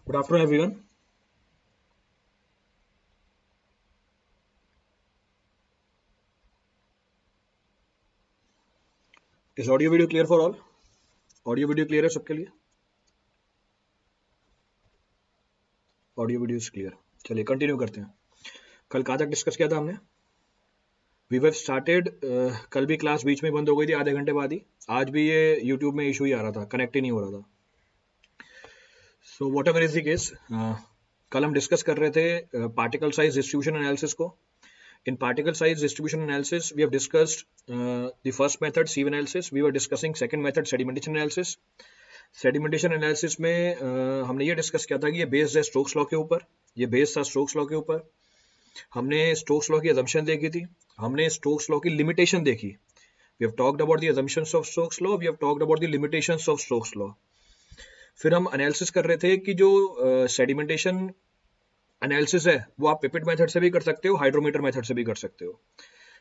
Good afternoon, everyone. Is audio video clear for all? Audio video clear है सबके लिए? Audio video is clear. चलिए continue करते हैं. कल कहाँ तक डिस्कस किया था हमने? We have started. कल भी क्लास बीच में बंद हो गई थी आधे घंटे बाद ही. आज भी ये यूट्यूब में इशू ही आ रहा था, कनेक्ट ही नहीं हो रहा था. So what ever is the case, कल हम डिस्कस कर रहे थे पार्टिकल साइज डिस्ट्रीब्यूशन एनालिसिस को. In particle size distribution analysis, we have discussed the first method, sieve analysis. We were discussing second method, sedimentation analysis. Sedimentation analysis में हमने ये discuss किया था कि ये बेस्ड है स्टोक्स लॉ के ऊपर. ये बेस्ड था स्टोक्स लॉ के ऊपर. हमने स्टोक्स लॉ की अजम्पशन देखी थी. हमने स्टोक्स लॉ की लिमिटेशन देखी. We have talked about the assumptions of Stokes law. We have talked about the limitations of Stokes law. फिर हम एनालिसिस कर रहे थे कि जो सेडिमेंटेशन एनालिसिस है वो आप पिपेट मेथड से भी कर सकते हो, हाइड्रोमीटर मेथड से भी कर सकते हो.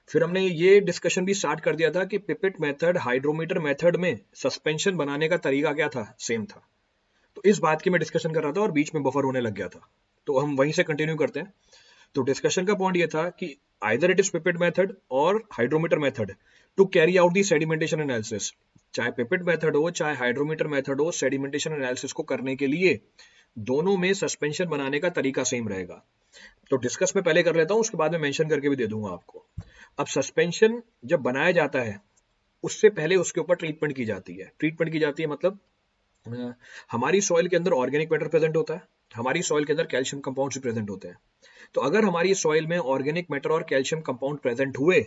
फिर हमने ये डिस्कशन भी स्टार्ट कर दिया था कि पिपेट मेथड, हाइड्रोमीटर मेथड में सस्पेंशन बनाने का तरीका क्या था, सेम था. तो इस बात की मैं डिस्कशन कर रहा था और बीच में बफर होने लग गया था, तो हम वहीं से कंटिन्यू करते हैं. तो डिस्कशन का पॉइंट ये था कि either it is pipette method और hydrometer method to carry out the sedimentation analysis. चाहे पिपेट मेथड हो चाहे हाइड्रोमीटर मेथड हो, सेडिमेंटेशन एनालिसिस को करने के लिए दोनों में सस्पेंशन बनाने का तरीका सेम रहेगा. तो डिस्कस में पहले कर लेता हूं, उसके बाद में मेंशन करके भी दे दूंगा आपको. अब सस्पेंशन जब बनाया जाता है उससे पहले उसके ऊपर ट्रीटमेंट की जाती है. ट्रीटमेंट की जाती है मतलब हमारी सॉइल के अंदर ऑर्गेनिक मैटर प्रेजेंट होता है, हमारी सॉइल के अंदर कैल्शियम कंपाउंड्स प्रेजेंट होते हैं. तो अगर हमारी सॉइल में ऑर्गेनिक मैटर और कैल्शियम कंपाउंड प्रेजेंट हुए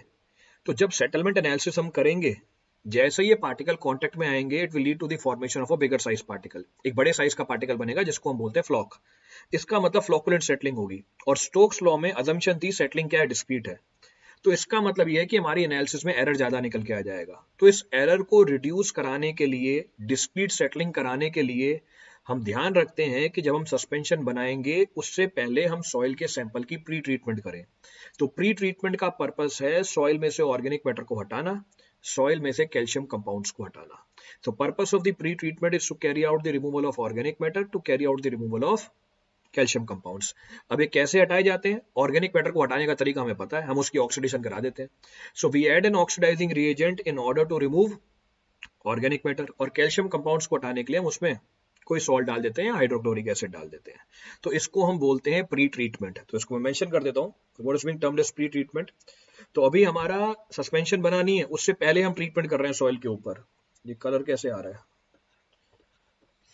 तो जब सेटलमेंट एनालिसिस हम करेंगे, जैसे ये पार्टिकल कांटेक्ट में आएंगे, it will lead to the formation of a bigger size particle. एक बड़े साइज का पार्टिकल बनेगा जिसको हम बोलते हैं फ्लॉक. इसका मतलब फ्लॉकुलेंट सेटलिंग होगी. और स्टोक्स लॉ में अजम्पशन थी सेटलिंग क्या है, डिस्क्रीट है. तो इसका मतलब यह है कि हमारी एनालिसिस में एरर ज्यादा निकल के आ जाएगा. तो इस एरर को रिड्यूस कराने के लिए, डिस्क्रीट सेटलिंग कराने के लिए हम ध्यान रखते हैं कि जब हम सस्पेंशन बनाएंगे उससे पहले हम सॉइल के सैंपल की प्री ट्रीटमेंट करें. तो प्री ट्रीटमेंट का पर्पस है सॉइल में से ऑर्गेनिक मैटर को हटाना, सॉइल में से कैल्शियम कंपाउंड्स को हटाना. So purpose of the pre-treatment is to carry out the removal of organic matter, to carry out the removal of calcium compounds. अब ये कैसे हटाए जाते हैं? ऑर्गेनिक मैटर को हटाने का तरीका हमें पता है, हम उसकी ऑक्सीडेशन करा देते हैं. So we add an oxidising reagent in order to remove organic matter. और कैल्शियम कंपाउंड्स को हटाने के लिए हम उसमें कोई सॉल्ट डाल देते हैं या हाइड्रोक्लोरिक एसिड डाल देते हैं. तो इसको हम बोलते हैं प्री ट्रीटमेंट. तो इसको मैं मेंशन कर देता हूँ, what is being termed as pre treatment. तो अभी हमारा सस्पेंशन बनानी है, उससे पहले हम ट्रीटमेंट कर रहे हैं सॉइल के ऊपर. ये कलर कैसे आ रहा है?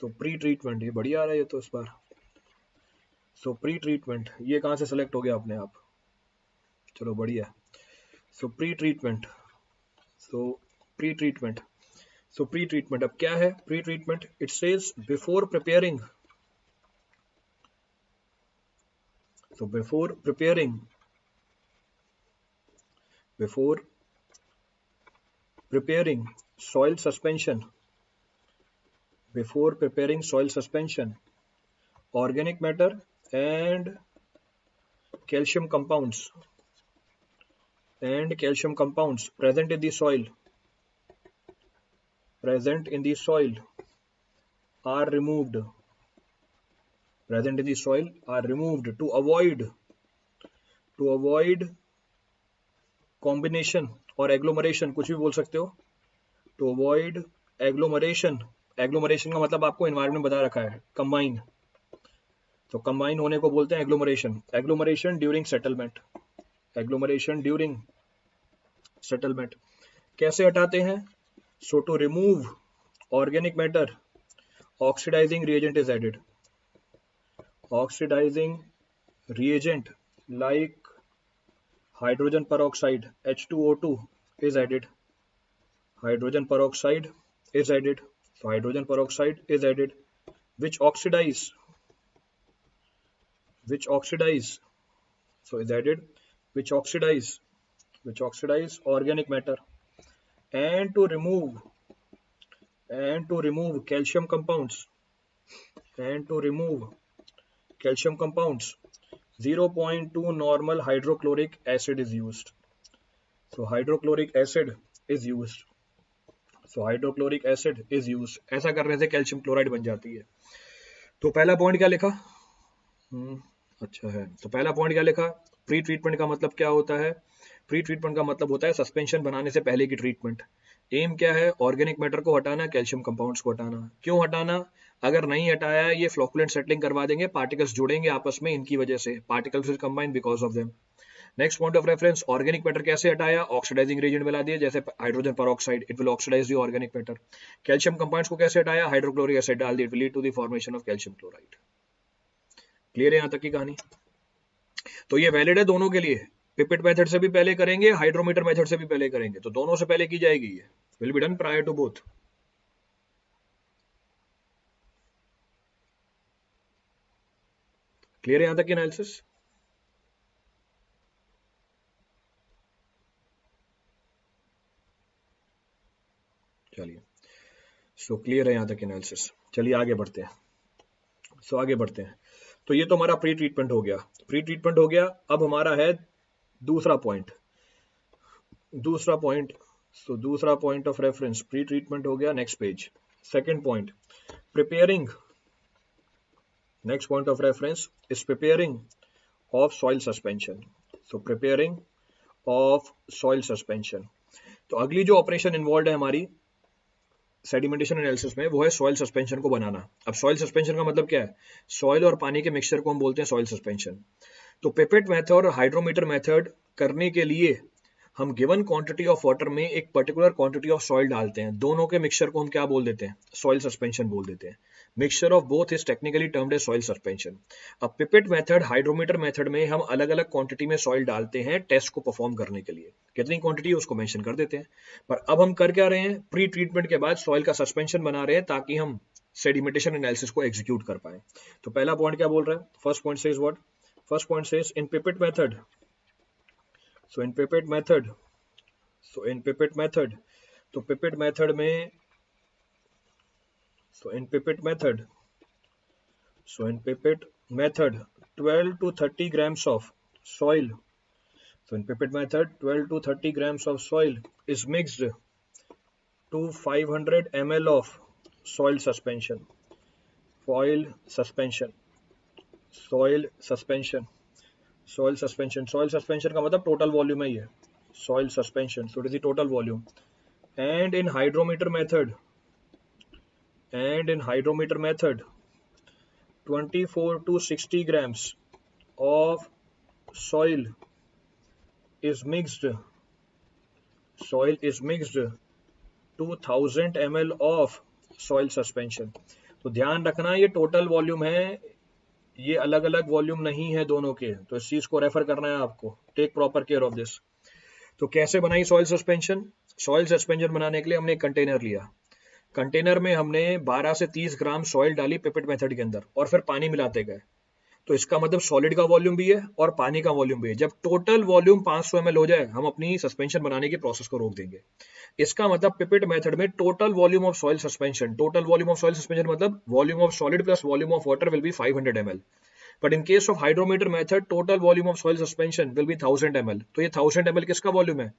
तो प्री ट्रीटमेंट, ये बढ़िया आ रहा है ये तो इस बार. सो प्री ट्रीटमेंट, ये कहाँ से सेलेक्ट हो गया अपने आप? चलो बढ़िया. सो प्री ट्रीटमेंट. सो प्री ट्रीटमेंट. सो प्री ट्रीटमेंट अब क्या है? Pre treatment, it says before preparing. So before preparing, before preparing soil suspension, before preparing soil suspension, organic matter and calcium compounds present in the soil are removed, to avoid combination और agglomeration, कुछ भी बोल सकते हो. to avoid agglomeration. Agglomeration का मतलब आपको environment बता रखा है, कंबाइन. तो कंबाइन होने को बोलते हैं agglomeration. Agglomeration during settlement. Agglomeration during settlement. कैसे हटाते हैं? So to remove organic matter, oxidizing reagent is added. Oxidizing reagent like hydrogen peroxide, H2O2 is added. Hydrogen peroxide is added. So hydrogen peroxide is added, which oxidize. So is added, which oxidize organic matter. And to remove calcium compounds. 0.2 normal hydrochloric acid is used. So hydrochloric acid is used. ऐसा करने से calcium chloride बन जाती है. तो पहला point क्या लिखा? अच्छा है, तो पहला पॉइंट क्या लिखा? प्री ट्रीटमेंट का मतलब क्या होता है? प्री ट्रीटमेंट का मतलब होता है सस्पेंशन बनाने से पहले की ट्रीटमेंट। एम क्या है? ऑर्गेनिक मैटर को हटाना, कैल्शियम कंपाउंड्स को हटाना। क्यों हटाना? अगर नहीं हटाया ये फ्लोकुलेंट सेटलिंग करवा देंगे, पार्टिकल्स जुड़ेंगे आपस में, इनकी वजह से particles will combine because of them. Next point of reference, organic matter कैसे हटाया? ऑक्सीडाइजिंग रेजेंट मिला दिए, जैसे hydrogen peroxide, it will oxidise the organic matter. Calcium compounds को कैसे हटाया? हाइड्रोक्लोरिक एसिड डाल दिया, it will lead to the formation of calcium chloride. Clear है यहाँ तक की कहानी? तो ये वैलिड है दोनों के लिए, पिपेट मेथड से भी पहले करेंगे, हाइड्रोमीटर मेथड से भी पहले करेंगे, तो दोनों से पहले की जाएगी, ये will be done prior to both. Clear है यहां तक की एनालिसिस? चलिए, सो क्लियर है यहां तक एनालिसिस। चलिए आगे बढ़ते हैं। आगे बढ़ते हैं। तो ये तो हमारा प्री ट्रीटमेंट हो गया। प्री ट्रीटमेंट हो गया, अब हमारा है दूसरा पॉइंट। दूसरा point of reference, pre treatment हो गया, next page. Second point, preparing. Next point of reference is preparing of soil suspension. So preparing of soil suspension. तो अगली जो ऑपरेशन इन्वॉल्व है हमारी सेडिमेंटेशन एनालिसिस में, वो है सॉइल सस्पेंशन को बनाना। अब सॉइल सस्पेंशन का मतलब क्या है? सॉइल और पानी के मिक्सचर को हम बोलते हैं सॉइल सस्पेंशन। तो पिपेट मेथड और हाइड्रोमीटर मेथड करने के लिए हम गिवन क्वांटिटी ऑफ वाटर में एक पर्टिकुलर क्वांटिटी ऑफ सॉइल डालते हैं, दोनों के मिक्सचर को हम क्या बोल देते हैं? सॉइल सस्पेंशन बोल देते हैं। Mixture of both is technically termed as soil suspension. अब पिपेट मेथड, हाइड्रोमीटर मेथड में हम अलग अलग क्वांटिटी में सॉइल डालते हैं टेस्ट को परफॉर्म करने के लिए। कितनी क्वांटिटी है उसको मेंशन कर देते हैं। पर अब हम कर क्या रहे हैं? प्री ट्रीटमेंट के बाद सॉइल का सस्पेंशन बना रहे हैं ताकि हम सेडिमेंटेशन एनालिसिस को एग्जीक्यूट कर पाए। तो पहला पॉइंट क्या बोल रहा है? First point says what? First point says in pipette method, so in pipette method, तो पिपेट मेथड में, in pipette method 12 to 30 grams of soil, so in pipette method 12 to 30 grams of soil is mixed to 500 ml of soil suspension का मतलब total volume है ये, soil suspension, so it is the total volume. And in hydrometer method 24 to 60 grams of soil is mixed to 1000 ml of soil suspension. तो ध्यान रखना ये total volume है, ये अलग अलग वॉल्यूम नहीं है दोनों के, तो इस चीज को रेफर करना है आपको। Take proper care of this. तो कैसे बनाई सॉइल सस्पेंशन? सॉइल सस्पेंशन बनाने के लिए हमने एक कंटेनर लिया, कंटेनर में हमने 12 से 30 ग्राम सॉइल डाली पिपेट मेथड के अंदर और फिर पानी मिलाते गए। तो इसका मतलब सॉलिड का वॉल्यूम भी है और पानी का वॉल्यूम भी है। जब टोटल वॉल्यूम 500 ml हो जाए, हम अपनी सस्पेंशन बनाने की प्रोसेस को रोक देंगे। इसका मतलब पिपेट मेथड में total volume of soil suspension मतलब volume of solid plus volume of water will be 500 ml। But in case of hydrometer method total volume of soil suspension will be 1000 ml। तो ये 1000 ml किसका volume है?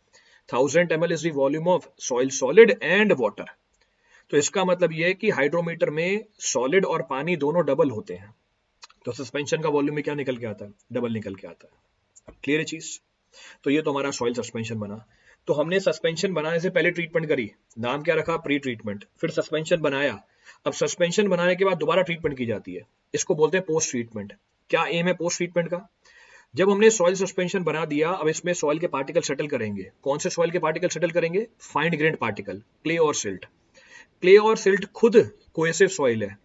1000 ml is the volume of soil solid and water. तो इसका मतलब ये है कि हाइड्रोमीटर में सॉलिड और पानी दोनों डबल होते हैं, तो सस्पेंशन का वॉल्यूम में क्या निकल के आता है? डबल निकल के आता है। क्लियर है चीज? तो ये तो हमारा सॉइल सस्पेंशन बना। तो हमने सस्पेंशन बनाने से पहले ट्रीटमेंट करी, नाम क्या रखा? Pre treatment. फिर सस्पेंशन बनाया, अब सस्पेंशन बनाने के बाद दोबारा ट्रीटमेंट की जाती है, इसको बोलते हैं पोस्ट ट्रीटमेंट। क्या एम है पोस्ट ट्रीटमेंट का? जब हमने सॉइल सस्पेंशन बना दिया, अब इसमें सॉइल के पार्टिकल सेटल करेंगे। कौन से सॉइल के पार्टिकल सेटल करेंगे? फाइन ग्रेन्ड पार्टिकल, क्ले और सिल्ट। क्ले और सिल्ट खुद कोहेसिव सॉइल है।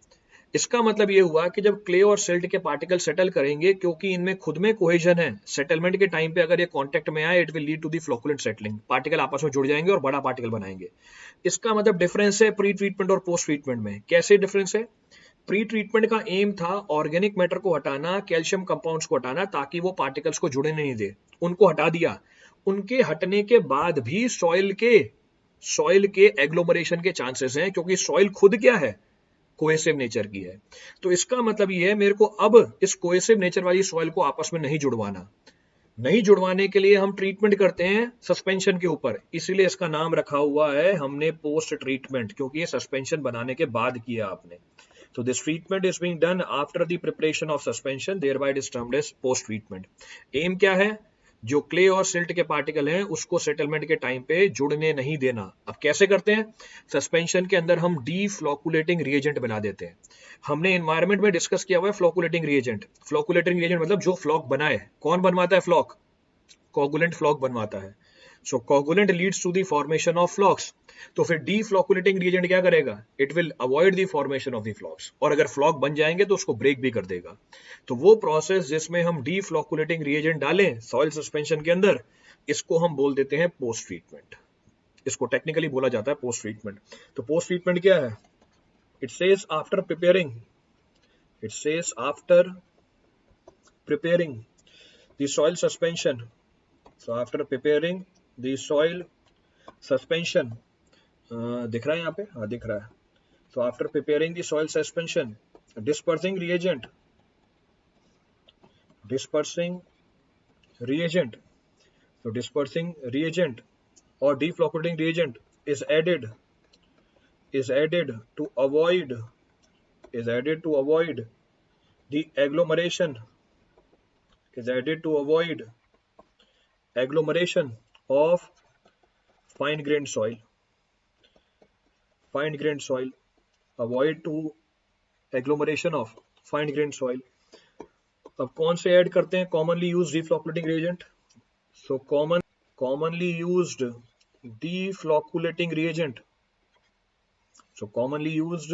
इसका मतलब ये हुआ कि जब क्ले और सिल्ट के पार्टिकल सेटल करेंगे, क्योंकि इनमें खुद में कोहेजन है, सेटलमेंट के टाइम पे अगर ये कांटेक्ट में आए, it will lead to the flocculent settling, particle आपस में जुड़ जाएंगे और बड़ा पार्टिकल बनाएंगे। इसका मतलब डिफरेंस है प्री ट्रीटमेंट और पोस्ट ट्रीटमेंट में। कैसे डिफरेंस है? प्री ट्रीटमेंट का एम था ऑर्गेनिक मैटर को हटाना, कैल्शियम कंपाउंड्स को हटाना, ताकि वो पार्टिकल्स को जुड़े नहीं दे। उनको हटा दिया, उनके हटने के बाद भी सॉइल के एग्लोमरेशन के चांसेस हैं, क्योंकि सॉइल खुद क्या है? कोहेसिव नेचर की है। तो इसका मतलब ये है, मेरे को अब इस कोहेसिव नेचर वाली सॉइल को आपस में नहीं जुड़वाना। नहीं जुड़वाने के लिए हम ट्रीटमेंट करते हैं सस्पेंशन के ऊपर, इसीलिए इसका नाम रखा हुआ है हमने पोस्ट ट्रीटमेंट, क्योंकि ये सस्पेंशन बनाने के बाद किया आपने। So this treatment is being done after the preparation of suspension, thereby it is termed as post treatment. Aim क्या है? जो क्ले और सिल्ट के पार्टिकल हैं उसको सेटलमेंट के टाइम पे जुड़ने नहीं देना. अब कैसे करते हैं? सस्पेंशन के अंदर हम डीफ्लोकुलेटिंग रिएजेंट बना देते हैं. हमने एनवायरमेंट में डिस्कस किया हुआ है फ्लोकुलेटिंग रिएजेंट. फ्लोकुलेटिंग रिएजेंट मतलब जो फ्लॉक बनाए. कौन बनवाता है फ्लॉक? कोगुलेंट फ्लॉक बनवाता है. So coagulant leads to the formation of flocs. तो फिर डीफ्लोकुलेटिंग रिएजेंट क्या करेगा? It will avoid the formation of the flocs, और अगर फ्लॉक बन जाएंगे तो उसको ब्रेक भी कर देगा. तो वो प्रोसेस जिसमें हम डीफ्लोकुलेटिंग रिएजेंट डालें सॉइल सस्पेंशन के अंदर, इसको हम बोल देते हैं पोस्ट ट्रीटमेंट. इसको टेक्निकली बोला जाता है पोस्ट ट्रीटमेंट. तो पोस्ट ट्रीटमेंट क्या है? It says after preparing, it says after preparing the soil suspension. So after preparing the soil suspension, दिख रहा है यहाँ पे? हाँ दिख रहा है. So after preparing the soil suspension, dispersing reagent, so dispersing reagent or deflocculating reagent is added to avoid the agglomeration, of fine grained soil. Avoid to agglomeration of fine grained soil. अब कौन से add करते हैं commonly used deflocculating reagent? So commonly used deflocculating reagent. So commonly used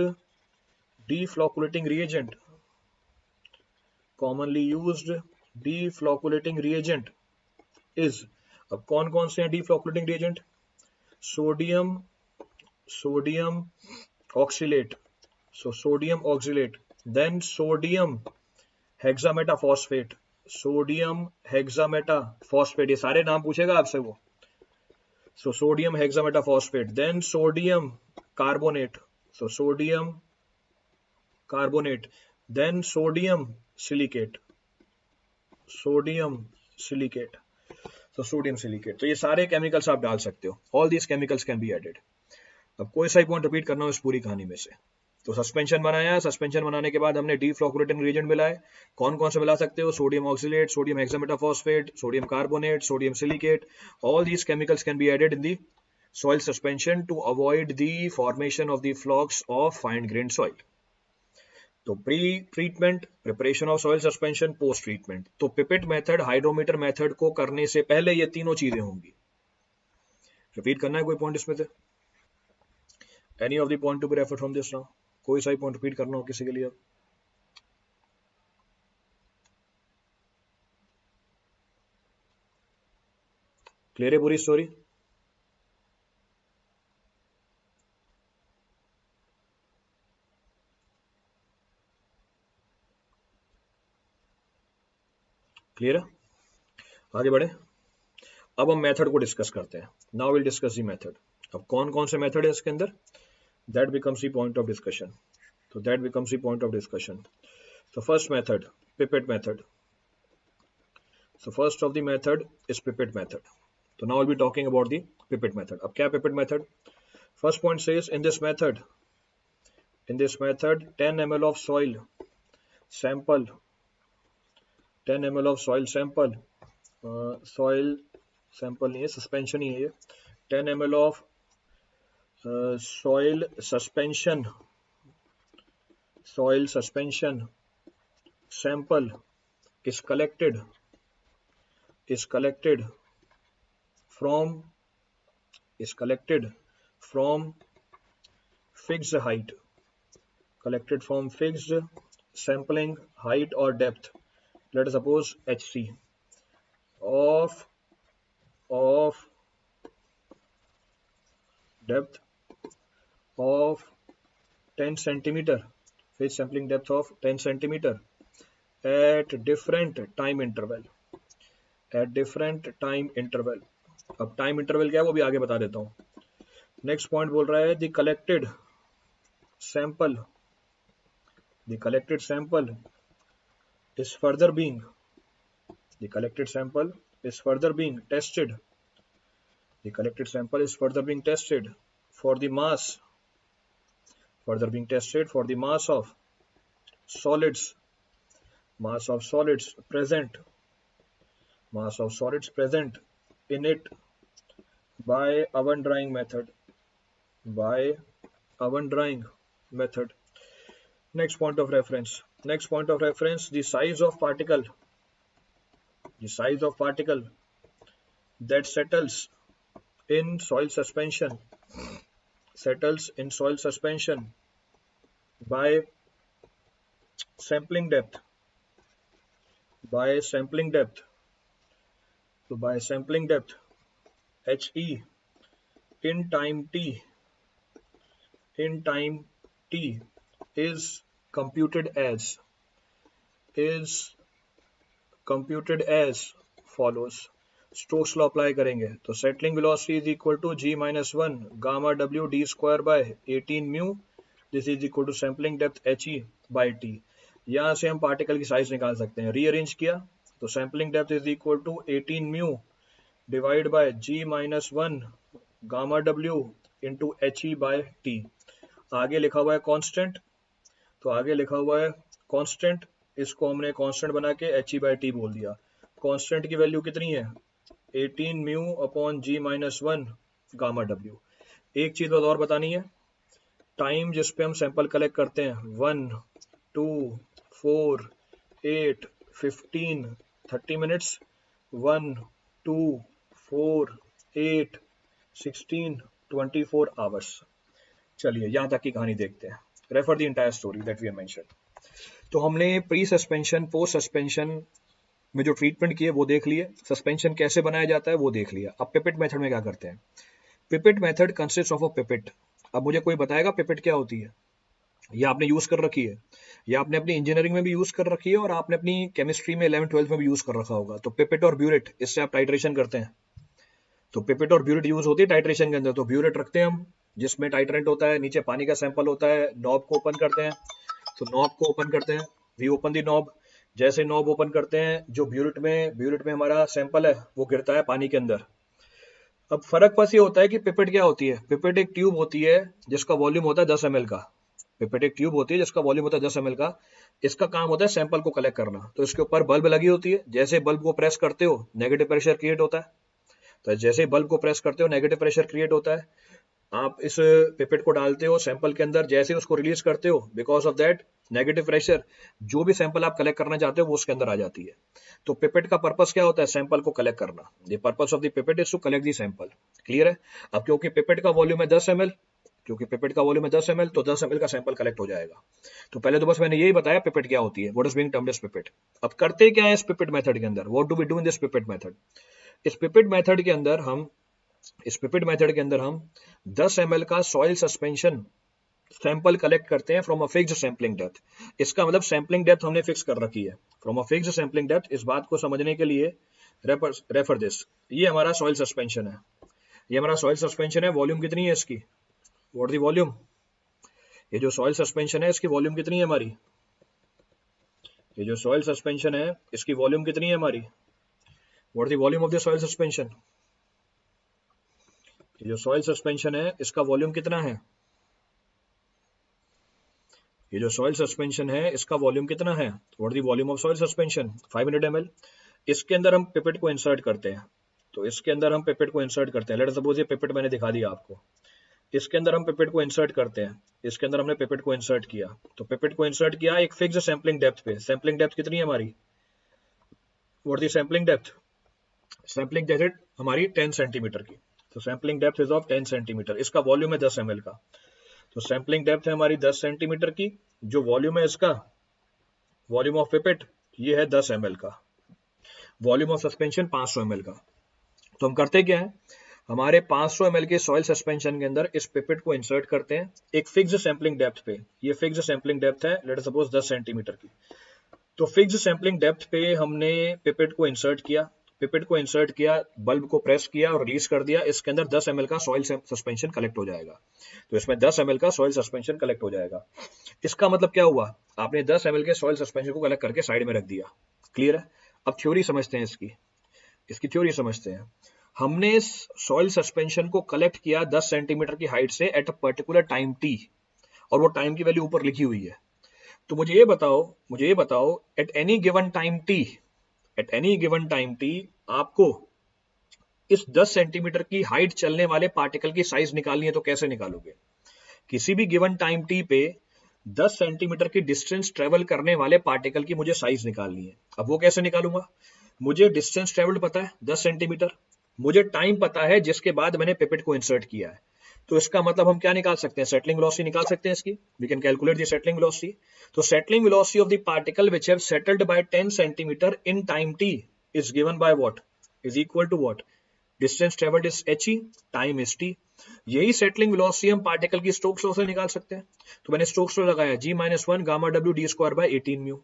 deflocculating reagent. Is, अब कौन कौन से हैं deflocculating reagent? Sodium oxalate. So sodium oxalate, then sodium hexametaphosphate. ये सारे नाम पूछेगा आपसे वो. So sodium hexametaphosphate, then sodium carbonate. So sodium carbonate, then sodium silicate. So sodium silicate. तो ये सारे केमिकल्स आप डाल सकते हो. All these chemicals can be added. अब कोई सा पॉइंट रिपीट करना हो इस पूरी कहानी में से. तो सस्पेंशन बनाया, सस्पेंशन बनाने के बाद हमने डीफ्लोकुलेटिंग रिएजेंट मिलाए. कौन कौन से मिला सकते हो? Sodium oxalate, sodium hexametaphosphate, sodium carbonate, sodium silicate. All these chemicals can be added in the soil suspension to avoid the formation of the flocks of fine grained soil. तो pre treatment, preparation of soil suspension, post treatment. तो pipette method, hydrometer method को करने से पहले ये तीनों चीजें होंगी. रिपीट करना है कोई पॉइंट इसमें से? Any of the point to be referred from this now? कोई सा ही पॉइंट रिपीट करना हो किसी के लिए? क्लियर है पूरी स्टोरी? क्लियर है? आगे बढ़े. अब हम मेथड को डिस्कस करते हैं. Now will discuss the method. अब कौन कौन से मेथड है इसके अंदर? That becomes the point of discussion. So that becomes the point of discussion. So first method, pipette method. So first of the method is pipette method. So now I'll be talking about the pipette method. अब क्या pipette method? First point says in this method 10 ml of soil sample, 10 ml of soil sample, soil sample नहीं है, suspension ही है ये. 10 ml of soil suspension sample is collected from fixed height, sampling height or depth. Let us suppose HC of depth of 10 centimeter, phase sampling depth of 10 centimeter at different time interval. अब time interval क्या है वो भी आगे बता देता हूँ. Next point बोल रहा है the collected sample is further being tested. The collected sample is further being tested for the mass of solids present in it by oven drying method. Next point of reference, the size of particle that settles in soil suspension by sampling depth. So by sampling depth HE in time t is computed as follows. Stokes law apply करेंगे तो settling velocity is equal to g - 1 gamma w d square by 18 mu. This is equal to sampling depth he by t. यहाँ से हम particle की size निकाल सकते हैं. Rearrange किया तो sampling depth is equal to 18 mu divide by g - 1 gamma w into he by t. आगे लिखा हुआ है कांस्टेंट, इसको हमने कांस्टेंट बना के he बाय t बोल दिया. कांस्टेंट की वैल्यू कितनी है? 18 mu upon g - 1 gamma w. एक चीज और बतानी है, टाइम जिस पे हम सैंपल कलेक्ट करते हैं 1, 2, 4, 8, 15, 30 मिनट्स. 1, 2, 4, 8, 16, 24 आवर्स. चलिए यहां तक की कहानी देखते हैं. Refer the entire story that we have mentioned. तो हमने प्री सस्पेंशन पोस्ट सस्पेंशन में जो ट्रीटमेंट किए वो देख लिए, सस्पेंशन कैसे बनाया जाता है वो देख लिया. अब पिपेट मेथड में क्या करते हैं? Pipette method consist of a pipette. अब मुझे कोई बताएगा पिपेट क्या होती है? या आपने यूज कर रखी है, या आपने अपनी इंजीनियरिंग में भी यूज कर रखी है, और आपने अपनी केमिस्ट्री में 11th 12th में भी यूज कर रखा होगा. तो पिपेट और ब्यूरेट, इससे आप टाइट्रेशन करते हैं. तो पिपेट और ब्यूरेट यूज होती है टाइट्रेशन के अंदर. तो ब्यूरेट रखते हैं हम, जिसमें टाइट्रेंट होता है, नीचे पानी का सैंपल होता है, नॉब को ओपन करते हैं. तो नॉब को ओपन करते हैं, वी ओपन दी नॉब. जैसे नॉब ओपन करते हैं, जो ब्यूरेट में हमारा सैंपल है वो गिरता है पानी के अंदर. अब फर्क बस ये होता है कि पिपेट क्या होती है. पिपेट एक ट्यूब होती है जिसका वॉल्यूम होता है 10 ml का. पिपेट एक ट्यूब होती है जिसका वॉल्यूम होता है 10 ml का. इसका काम होता है सैंपल को कलेक्ट करना. तो इसके ऊपर बल्ब लगी होती है. जैसे बल्ब को प्रेस करते हो नेगेटिव प्रेशर क्रिएट होता है. तो जैसे बल्ब को प्रेस करते हो नेगेटिव प्रेशर क्रिएट होता है. आप इस पिपेट को डालते हो सैंपल के अंदर, जैसे उसको रिलीज करते हो, because of that negative pressure जो भी सैंपल आप कलेक्ट करना चाहते हो वो उसके अंदर आ जाती है. तो पिपेट का पर्पस क्या होता है? सैंपल को कलेक्ट करना. The purpose of the pipette is to collect the sample. Clear है? अब क्योंकि पिपेट का वॉल्यूम है 10 ml, तो 10 ml का सैंपल कलेक्ट हो जाएगा. तो पहले तो बस मैंने यही बताया पिपेट क्या होती है, what is being termed as pipette. अब करते क्या है इस पिपेट मेथड के अंदर? What do we do in this pipette method? इस पिपेट मेथड के अंदर हम 10 ml का सॉइल सस्पेंशन सैंपल कलेक्ट करते हैं from a fixed sampling depth. इसका मतलब सैंपलिंग डेप्थ हमने फिक्स कर रखी है from a fixed sampling depth. इस बात को समझने के लिए रेफर दिस. ये हमारा सॉइल सस्पेंशन है. वॉल्यूम कितनी है इसकी? What the volume? ये जो सॉइल सस्पेंशन है इसकी वॉल्यूम कितनी है हमारी? What the volume of the soil suspension? ये जो सॉइल सस्पेंशन है इसका वॉल्यूम कितना है? What the volume of soil suspension? 500 ml. इसके अंदर हम पिपेट को इंसर्ट करते हैं. लेट अस सपोज ये पिपेट मैंने दिखा दिया आपको. इसके अंदर हम पिपेट को इंसर्ट करते हैं. इसके अंदर हमने पिपेट को इंसर्ट किया. तो पिपेट को इंसर्ट किया एक फिक्स्ड सैंपलिंग डेप्थ पे. सैंपलिंग डेप्थ कितनी है हमारी? What the sampling depth? Sampling depth हमारी 10 सेंटीमीटर की. तो sampling depth is of 10 centimetre. इसका वॉल्यूम है 10 ml का. तो सैंपलिंग डेप्थ है हमारी 10 सेंटीमीटर की. जो वॉल्यूम है इसका, वॉल्यूम ऑफ पिपेट, ये है 10 ml का. वॉल्यूम ऑफ सस्पेंशन 500 ml का. तो हम करते क्या है, हमारे 500 ml के सॉइल सस्पेंशन के अंदर इस पिपेट को इंसर्ट करते हैं एक फिक्स्ड सैंपलिंग डेप्थ पे. ये फिक्स्ड सैंपलिंग डेप्थ है, लेट अस सपोज 10 सेंटीमीटर की. तो फिक्स्ड सैंपलिंग डेप्थ पे हमने पिपेट को इंसर्ट किया, बल्ब को प्रेस किया और रिलीज कर दिया. इसके अंदर 10 ml का सॉइल सस्पेंशन कलेक्ट हो जाएगा. तो इसमें 10 ml का सॉइल सस्पेंशन कलेक्ट हो जाएगा. इसका मतलब क्या हुआ? आपने 10 ml के सॉइल सस्पेंशन को कलेक्ट करके साइड में रख दिया. क्लियर है? अब थ्योरी समझते हैं इसकी थ्योरी समझते हैं. हमने इस सॉइल सस्पेंशन को कलेक्ट किया 10 सेंटीमीटर की हाइट से at a particular time t, और वो टाइम की वैल्यू ऊपर लिखी हुई है. तो मुझे ये बताओ at any given time T आपको इस 10 सेंटीमीटर की हाइट चलने वाले पार्टिकल की साइज निकालनी है, तो कैसे निकालोगे? किसी भी गिवन टाइम टी पे 10 सेंटीमीटर की डिस्टेंस ट्रेवल करने वाले पार्टिकल की मुझे साइज निकालनी है। अब वो कैसे निकालूंगा? मुझे डिस्टेंस ट्रेवल्ड पता है 10 सेंटीमीटर, मुझे टाइम पता है जिसके बाद मैंने पिपेट को इंसर्ट किया है। तो इसका मतलब हम क्या निकाल सकते हैं? सेटलिंग वेलोसिटी निकाल सकते हैं इसकी। We can calculate the settling velocity. तो settling velocity of the particle which have settled by 10 centimetre in time t is given by what? Is equal to what? Distance travelled is he, time is t। यही settling velocity हम particle की Stokes law से निकाल सकते हैं। तो मैंने Stokes law लगाया g-1 gamma w d square by 18 mu.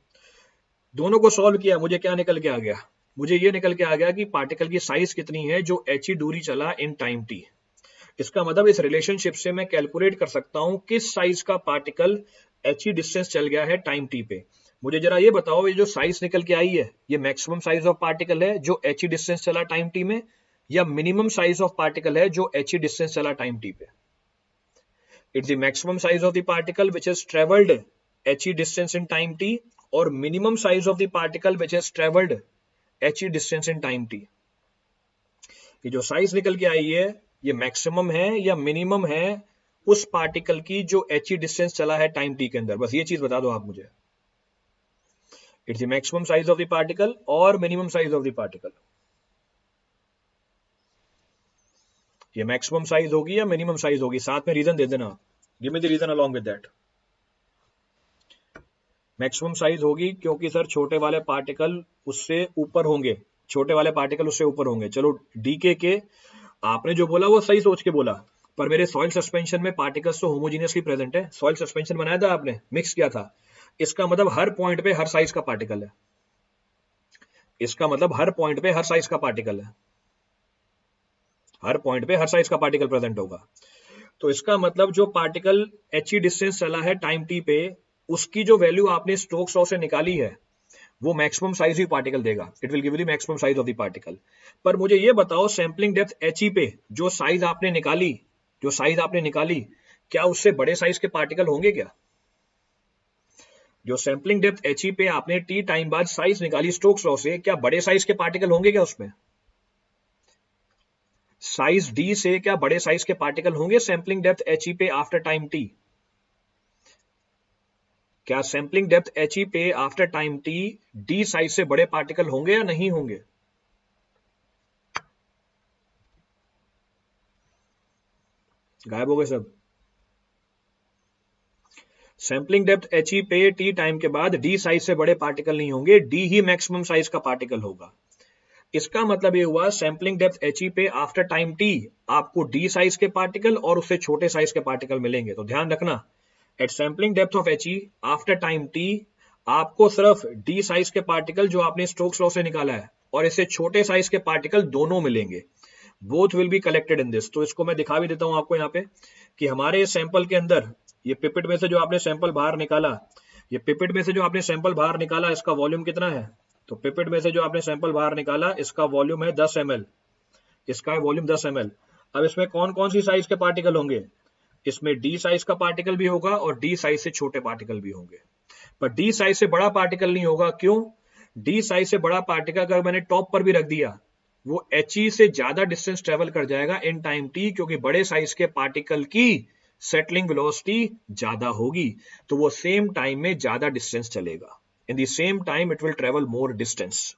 दोनों को सॉल्व किया, मुझे क्या निकल के आ गया? मुझे ये निकल के आ गया कि पार्टिकल की साइज कितनी है जो he दूरी चला इन टाइम t। इसका मतलब इस रिलेशनशिप से मैं कैलकुलेट कर सकता हूं किस साइज का पार्टिकल he डिस्टेंस चल गया है टाइम t पे। मुझे जरा ये बताओ, ये जो साइज निकल के आई है ये मैक्सिमम साइज ऑफ पार्टिकल है जो he डिस्टेंस चला टाइम t में, या मिनिमम साइज ऑफ पार्टिकल है जो he डिस्टेंस चला टाइम t पे? It's the maximum size of the particle which has travelled he distance in time t, और minimum size of the particle which has travelled he distance in time t। ये जो size निकल के आई है ये maximum है या मिनिमम है उस पार्टिकल की जो he डिस्टेंस चला है टाइम t के अंदर? बस ये चीज बता दो आप मुझे। It's the maximum size of the particle और minimum size of the particle. ये मैक्सिमम साइज होगी या मिनिमम साइज होगी? साथ में रीजन दे देना, give me the reason along with that. Maximum size होगी क्योंकि सर छोटे वाले पार्टिकल उससे ऊपर होंगे, छोटे वाले पार्टिकल उससे ऊपर होंगे। चलो डीके के आपने जो बोला वो सही सोच के बोला, पर मेरे सॉइल सस्पेंशन में पार्टिकल्स तो होमोजीनियसली प्रेजेंट है। सॉइल सस्पेंशन बनाया था आपने, मिक्स किया था, इसका मतलब हर पॉइंट पे हर साइज का पार्टिकल है। इसका मतलब हर पॉइंट पे हर साइज का पार्टिकल है, हर पॉइंट पे हर साइज का पार्टिकल प्रेजेंट होगा। तो इसका मतलब जो पार्टिकल he डिस्टेंस चला है टाइम t पे, उसकी जो वैल्यू आपने स्टोक्स लॉ से निकाली है वो मैक्सिमम साइज ही पार्टिकल देगा। It will give you the maximum size of the particle. पर मुझे ये बताओ सैंपलिंग डेप्थ he पे जो साइज आपने निकाली, क्या उससे बड़े साइज के पार्टिकल होंगे क्या? जो सैंपलिंग डेप्थ he पे आपने t टाइम बाद साइज निकाली स्टोक्स लॉ से, क्या बड़े साइज के पार्टिकल होंगे क्या उसमें? साइज d से क्या बड़े साइज के पार्टिकल होंगे सैंपलिंग डेप्थ he पे आफ्टर टाइम t? क्या सैंपलिंग डेप्थ he पे after time t d size से बड़े पार्टिकल होंगे या नहीं होंगे? गायब हो गए सब। सैंपलिंग डेप्थ he पे t टाइम के बाद d साइज से बड़े पार्टिकल नहीं होंगे, d ही मैक्सिमम साइज का पार्टिकल होगा। इसका मतलब ये हुआ सैंपलिंग डेप्थ he पे आफ्टर टाइम t आपको d साइज के पार्टिकल और उससे छोटे साइज के पार्टिकल मिलेंगे। तो ध्यान रखना, at sampling depth of he after time t आपको सिर्फ d साइज के पार्टिकल जो आपने स्टोक्स लॉ से निकाला है और इससे छोटे साइज के पार्टिकल दोनों मिलेंगे। Both will be collected in this. तो इसको मैं दिखा भी देता हूं आपको यहाँ पे कि हमारे सैंपल के अंदर ये पिपेट में से जो आपने सैंपल बाहर निकाला, ये पिपेट में से जो आपने सैंपल बाहर निकाला इसका वॉल्यूम कितना है? तो पिपेट में से जो आपने सैंपल बाहर निकाला इसका वॉल्यूम है 10 ml, इसका है वॉल्यूम 10 ml। अब इसमें कौन कौन सी साइज के पार्टिकल होंगे? इसमें डी साइज का पार्टिकल भी होगा और डी साइज से छोटे पार्टिकल भी होंगे, पर डी साइज से बड़ा पार्टिकल नहीं होगा। क्यों? डी साइज से बड़ा पार्टिकल अगर मैंने टॉप पर भी रख दिया वो he से ज्यादा डिस्टेंस ट्रेवल कर जाएगा इन टाइम t, क्योंकि बड़े साइज के पार्टिकल की सेटलिंग वेलोसिटी ज्यादा होगी, तो वो सेम टाइम में ज्यादा डिस्टेंस चलेगा। In the same time it will travel more distance.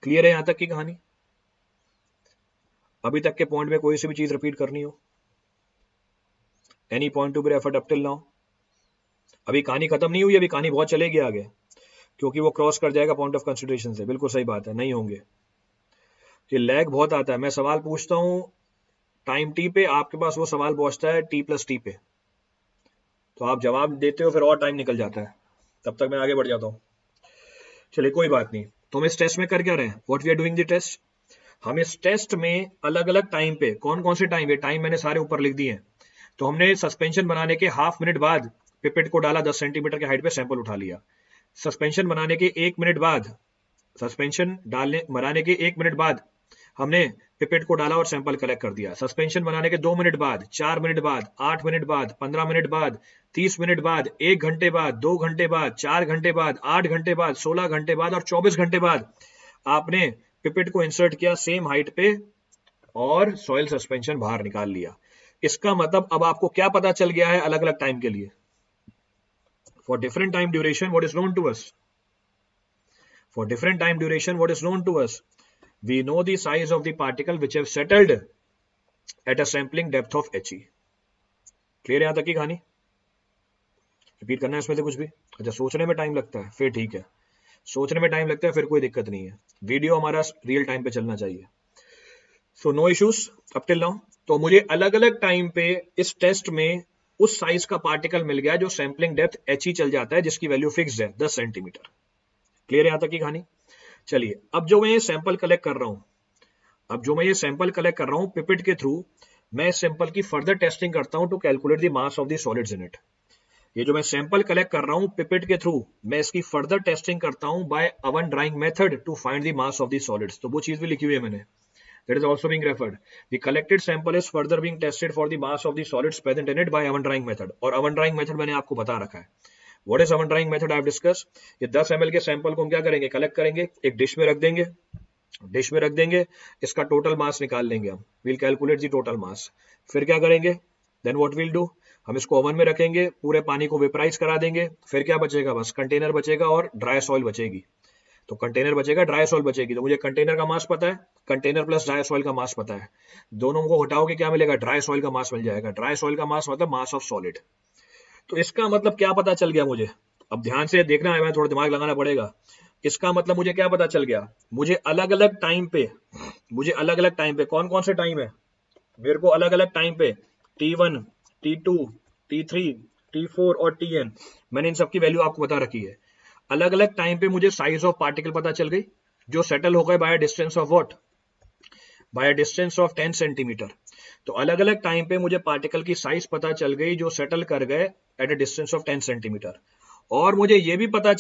Clear है यहां तक की कहानी? अभी तक के पॉइंट में कोई सी भी चीज रिपीट करनी हो? Any point to be referred up till now? अभी कहानी खत्म नहीं हुई, अभी कहानी बहुत चलेगी आगे, क्योंकि वो क्रॉस कर जाएगा पॉइंट ऑफ कंसिडरेशन से। बिल्कुल सही बात है, नहीं होंगे। ये लैग बहुत आता है, मैं सवाल पूछता हूं टाइम टी पे, आपके पास वो सवाल पहुंचता है t+t पे, तो आप जवाब देते हो फिर और टाइम निकल जाता है, तब तक मैं आगे बढ़ जाता हूं। चलिए कोई बात नहीं। तो हम इस टेस्ट में कर क्या रहे हैं? What we are doing the test. हम इस टेस्ट में अलग अलग टाइम पे, कौन कौन से टाइम, ये टाइम मैंने सारे ऊपर लिख दिए हैं। तो हमने सस्पेंशन बनाने के हाफ मिनट बाद पिपेट को डाला, 10 सेंटीमीटर के हाइट पे सैंपल उठा लिया। सस्पेंशन बनाने के 1 मिनट बाद, सस्पेंशन बनाने के 1 मिनट बाद हमने पिपेट को डाला और सैंपल कलेक्ट कर दिया। सस्पेंशन बनाने के 2 मिनट बाद, 4 मिनट बाद, 8 मिनट बाद, 15 मिनट बाद, 30 मिनट बाद, 1 घंटे बाद, 2 घंटे बाद, 4 घंटे बाद, 8 घंटे बाद, 16 घंटे बाद और 24 घंटे बाद आपने पिपेट को इंसर्ट किया सेम हाइट पे और सॉइल सस्पेंशन बाहर निकाल लिया। इसका मतलब अब आपको क्या पता चल गया है अलग अलग टाइम के लिए? For different time duration, what is known to us? For different time duration, what is known to us? We know the size of the particle which have settled at a sampling depth of He. Clear यहां तक की कहानी? Repeat करना है इसमें से कुछ भी? अच्छा, सोचने में टाइम लगता है, फिर ठीक है। सोचने में टाइम लगता है फिर कोई दिक्कत नहीं है, वीडियो हमारा रियल टाइम पे चलना चाहिए। So no issues up till now. तो मुझे अलग अलग टाइम पे इस टेस्ट में उस साइज का पार्टिकल मिल गया जो सैंपलिंग डेप्थ He चल जाता है, जिसकी वैल्यू फिक्स्ड है 10 सेंटीमीटर। क्लियर यहां तक की कहानी? चलिए, अब जो मैं ये सैंपल कलेक्ट कर रहा हूं, पिपेट के थ्रू मैं सैंपल की फर्दर टेस्टिंग करता हूं to calculate the mass of the solids in it. ये जो मैं सैंपल कलेक्ट कर रहा हूं पिपेट के थ्रू, मैं इसकी फर्दर टेस्टिंग करता हूं by oven drying method to find the mass of the solids. तो वो चीज भी लिखी हुई है मैंने, that is also being referred. The collected sample is further being tested for the mass of the solids present in it by oven drying method. और oven drying method मैंने आपको बता रखा है। What is oven drying method? I have discussed. ये 10 ml के sample को हम क्या करेंगे? कलेक्ट करेंगे, एक डिश में रख देंगे, इसका टोटल मास निकाल लेंगे हम। We'll calculate the total mass. फिर क्या करेंगे? Then what we'll do? हम इसको ओवन में रखेंगे, पूरे पानी को वेपराइज करा देंगे, फिर क्या बचेगा? बस कंटेनर बचेगा और ड्राई सॉइल बचेगी। तो कंटेनर बचेगा, ड्राई सॉइल बचेगी। तो मुझे कंटेनर का मास पता है, कंटेनर प्लस ड्राई सॉइल का मास पता है, दोनों को हटाओगे क्या मिलेगा? ड्राई सॉइल का मास मिल जाएगा। ड्राई सॉइल का मास मतलब मास ऑफ सॉलिड। तो इसका मतलब क्या पता चल गया मुझे? अब ध्यान से देखना है, मैं थोड़ा दिमाग लगाना पड़ेगा। इसका मतलब मुझे क्या पता चल गया? मुझे अलग अलग टाइम पे कौन कौन से टाइम है मेरे को? अलग अलग टाइम पे T1, T2, T3, T4 और Tn, मैंने इन सबकी वैल्यू आपको बता रखी है। अलग अलग टाइम पे मुझे साइज ऑफ पार्टिकल पता चल गई जो सेटल हो गए by distance of what? By distance of 10 centimetre. तो अलग अलग टाइम पे मुझे पार्टिकल की साइज पता चल गई जो सेटल कर गए at a distance of 10 centimetre. और मुझे ये भी पता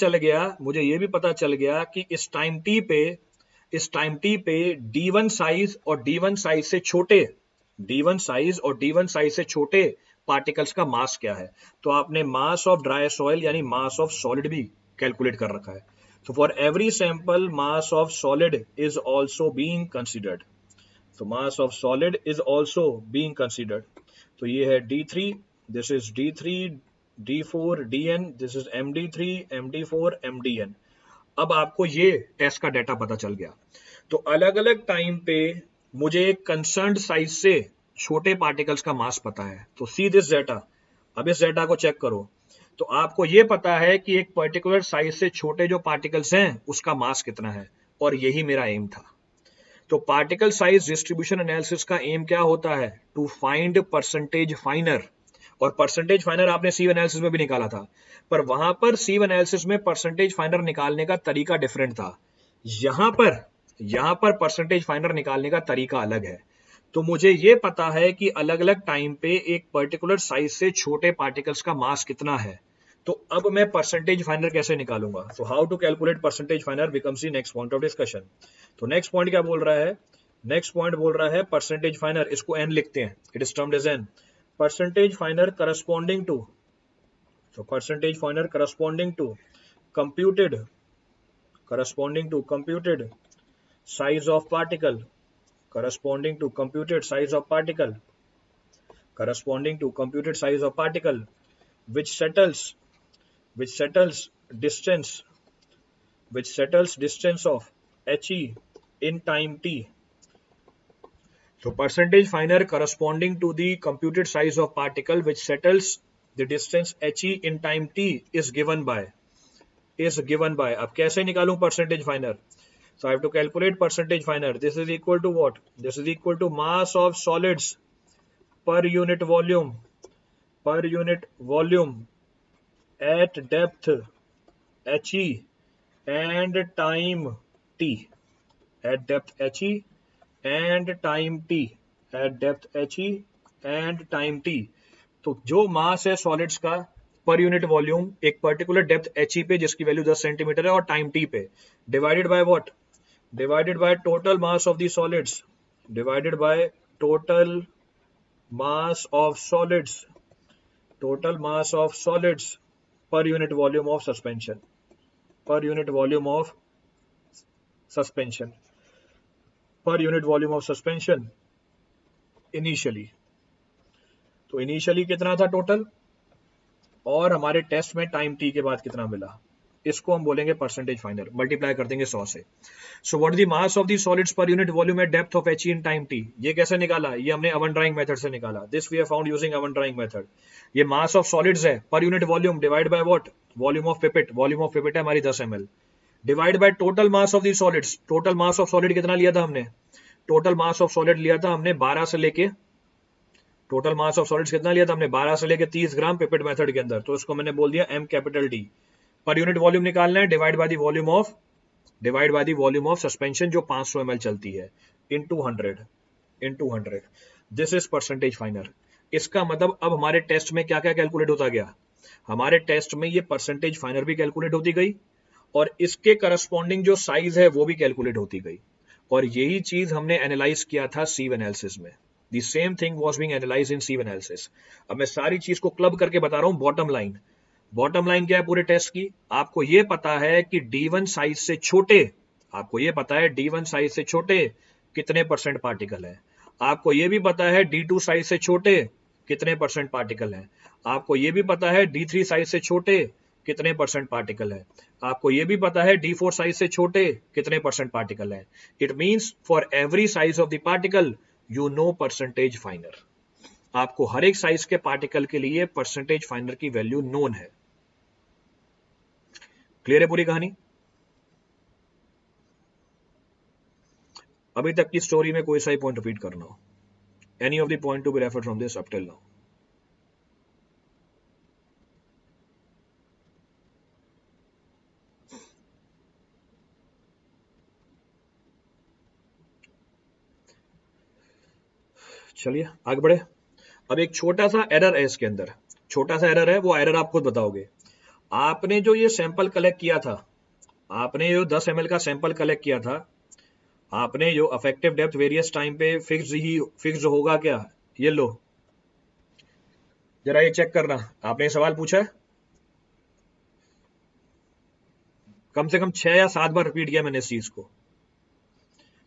चल गया कि इस टाइम टी पे D1 साइज और D1 साइज से छोटे पार्टिकल्स का मास क्या है? तो आपने मास ऑफ ड्राई सॉइल यानी मास ऑफ सॉलिड भी कैलकुलेट कर रखा है। So for every sample, mass of solid is also being considered. So mass of solid is also being considered. तो ये है D3, this is D3, D4, Dn, this is MD3, MD4, MDn. अब आपको ये test का data पता चल गया। तो अलग अलग टाइम पे मुझे एक कंसर्न्ड साइज से छोटे पार्टिकल्स का मास पता है। तो सी दिस डाटा, अब इस डाटा को चेक करो। तो आपको ये पता है कि एक पर्टिकुलर साइज से छोटे जो पार्टिकल्स हैं उसका मास कितना है, और यही मेरा एम था। तो पार्टिकल साइज डिस्ट्रीब्यूशन एनालिसिस का एम क्या होता है? To find percentage finer. और परसेंटेज फाइनर आपने सीव एनालिसिस में भी निकाला था, पर वहां पर सीव एनालिसिस में परसेंटेज फाइनर निकालने का तरीका डिफरेंट था। यहां पर परसेंटेज फाइनर निकालने का तरीका अलग है। तो मुझे ये पता है कि अलग अलग टाइम पे एक पर्टिकुलर साइज से छोटे पार्टिकल्स का मास कितना है। तो अब मैं परसेंटेज फाइनर कैसे निकालूंगा? So how to calculate percentage finer becomes the next point of discussion. तो नेक्स्ट पॉइंट क्या बोल रहा है? नेक्स्ट पॉइंट बोल रहा है परसेंटेज फाइनर, इसको एन लिखते हैं, it is termed as N. Percentage finer corresponding to, so percentage finer corresponding to computed size of particle, corresponding to computed size of particle which settles distance of He in time t. So percentage फाइनर corresponding to the computed size of particle which settles the distance He in time t is given by अब कैसे निकालूं percentage फाइनर? So I have to calculate percentage फाइनर. This is equal to what? This is equal to mass of solids per unit volume at depth He and time t. At depth He and time t. तो जो मास है solids का पर unit volume एक particular depth He पे जिसकी value 10 centimetre है और टाइम t पे, divided by what? divided by total mass of the solids, divided by total mass of solids, total mass of solids per unit volume of suspension, per unit volume of suspension, per unit volume of suspension initially. तो initially कितना था total, और हमारे test में time T के बाद कितना मिला, इसको हम बोलेंगे परसेंटेज फाइनल. मल्टीप्लाई कर देंगे 100 से. So what the mass of the solids पर unit volume at depth of H in time T. ये कैसे निकाला, ये हमने अवन ड्राइंग मेथड से निकाला. This we have found using oven drying method. ये मास ऑफ सॉलिड्स है पर unit volume divide by what, volume of pipette. Volume of pipette है हमारी 10 ml, divide by total mass of the solids. Total mass of solid कितना लिया था हमने, total mass of solid लिया था हमने 12 से लेके, टोटल मास ऑफ सॉलिड्स कितना लिया था हमने 12 से लेके 30 ग्राम पिपेट मेथड के अंदर. तो इसको मैंने बोल दिया एम कैपिटल डी. पर यूनिट वॉल्यूम निकालना है, divide by the volume of, divide by the volume of suspension जो 500 ml चलती है, into 100. This is percentage final. इसका मतलब अब हमारे टेस्ट में क्या क्या कैलकुलेट होता गया, हमारे टेस्ट में ये परसेंटेज फाइनल भी कैलकुलेट होती गई और इसके करस्पॉन्डिंग जो साइज है वो भी कैलकुलेट होती गई. और यही चीज हमने एनालाइज किया था सीव एनालिसिस में. The same thing was being analyzed in sieve analysis. अब मैं सारी चीज को क्लब करके बता रहा हूं. बॉटम लाइन, बॉटम लाइन क्या है पूरे टेस्ट की, आपको ये पता है कि D1 साइज से छोटे, आपको ये पता है D1 साइज से छोटे कितने परसेंट पार्टिकल है, आपको ये भी पता है D2 साइज से छोटे कितने परसेंट पार्टिकल है, आपको ये भी पता है D3 साइज से छोटे कितने परसेंट पार्टिकल है, आपको ये भी पता है D4 साइज से छोटे कितने परसेंट पार्टिकल है. It means for every size of the particle you know percentage final. आपको हर एक साइज के पार्टिकल के लिए परसेंटेज फाइनल की वैल्यू नोन है. क्लियर है पूरी कहानी. अभी तक की स्टोरी में कोई सा ही पॉइंट रिपीट करना हो, any of the point to be referred from this up till now. चलिए आगे बढ़े. अब एक छोटा सा एरर है इसके अंदर, छोटा सा एरर है, वो एरर आप खुद बताओगे. आपने जो ये सैंपल कलेक्ट किया था, आपने जो 10 ml का सैंपल कलेक्ट किया था, आपने जो अफेक्टिव डेप्थ वेरियस टाइम पे फिक्स होगा क्या, ये लो जरा ये चेक करना. आपने सवाल पूछा है, कम से कम 6 या 7 बार रिपीट किया मैंने इस चीज को.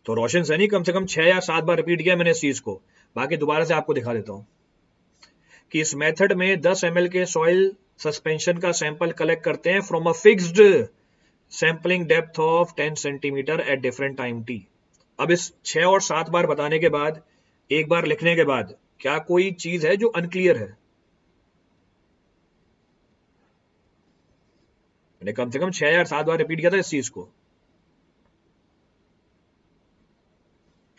तो रोशन सैनी कम से कम 6 या 7 बार रिपीट किया मैंने इस चीज को. बाकी दोबारा से आपको दिखा देता हूं कि इस मेथड में 10 ml के सॉइल सस्पेंशन का सैंपल कलेक्ट करते हैं from a fixed sampling depth of 10 centimetre at different time T. अब इस 6 और 7 बार बताने के बाद, एक बार लिखने के बाद, क्या कोई चीज है जो अनक्लियर है? मैंने कम से कम 6 या 7 बार रिपीट किया था इस चीज को.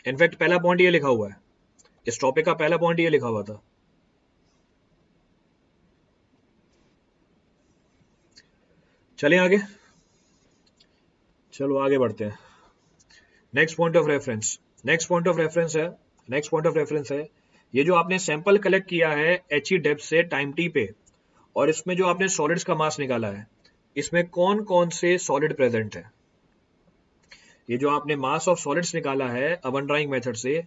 इनफैक्ट पहला पॉइंट ये लिखा हुआ है, इस टॉपिक का पहला पॉइंट ये लिखा हुआ था. चलिए आगे, चलो आगे बढ़ते हैं. Next point of reference, next point of reference है, नेक्स्ट पॉइंट ऑफ रेफरेंस है ये जो आपने सैंपल कलेक्ट किया है एच ई डेप्थ से टाइम टी पे, और इसमें जो आपने सॉलिड्स का मास निकाला है, इसमें कौन कौन से सॉलिड प्रेजेंट है. ये जो आपने मास ऑफ सॉलिड्स निकाला है अवन ड्राइंग मेथड से,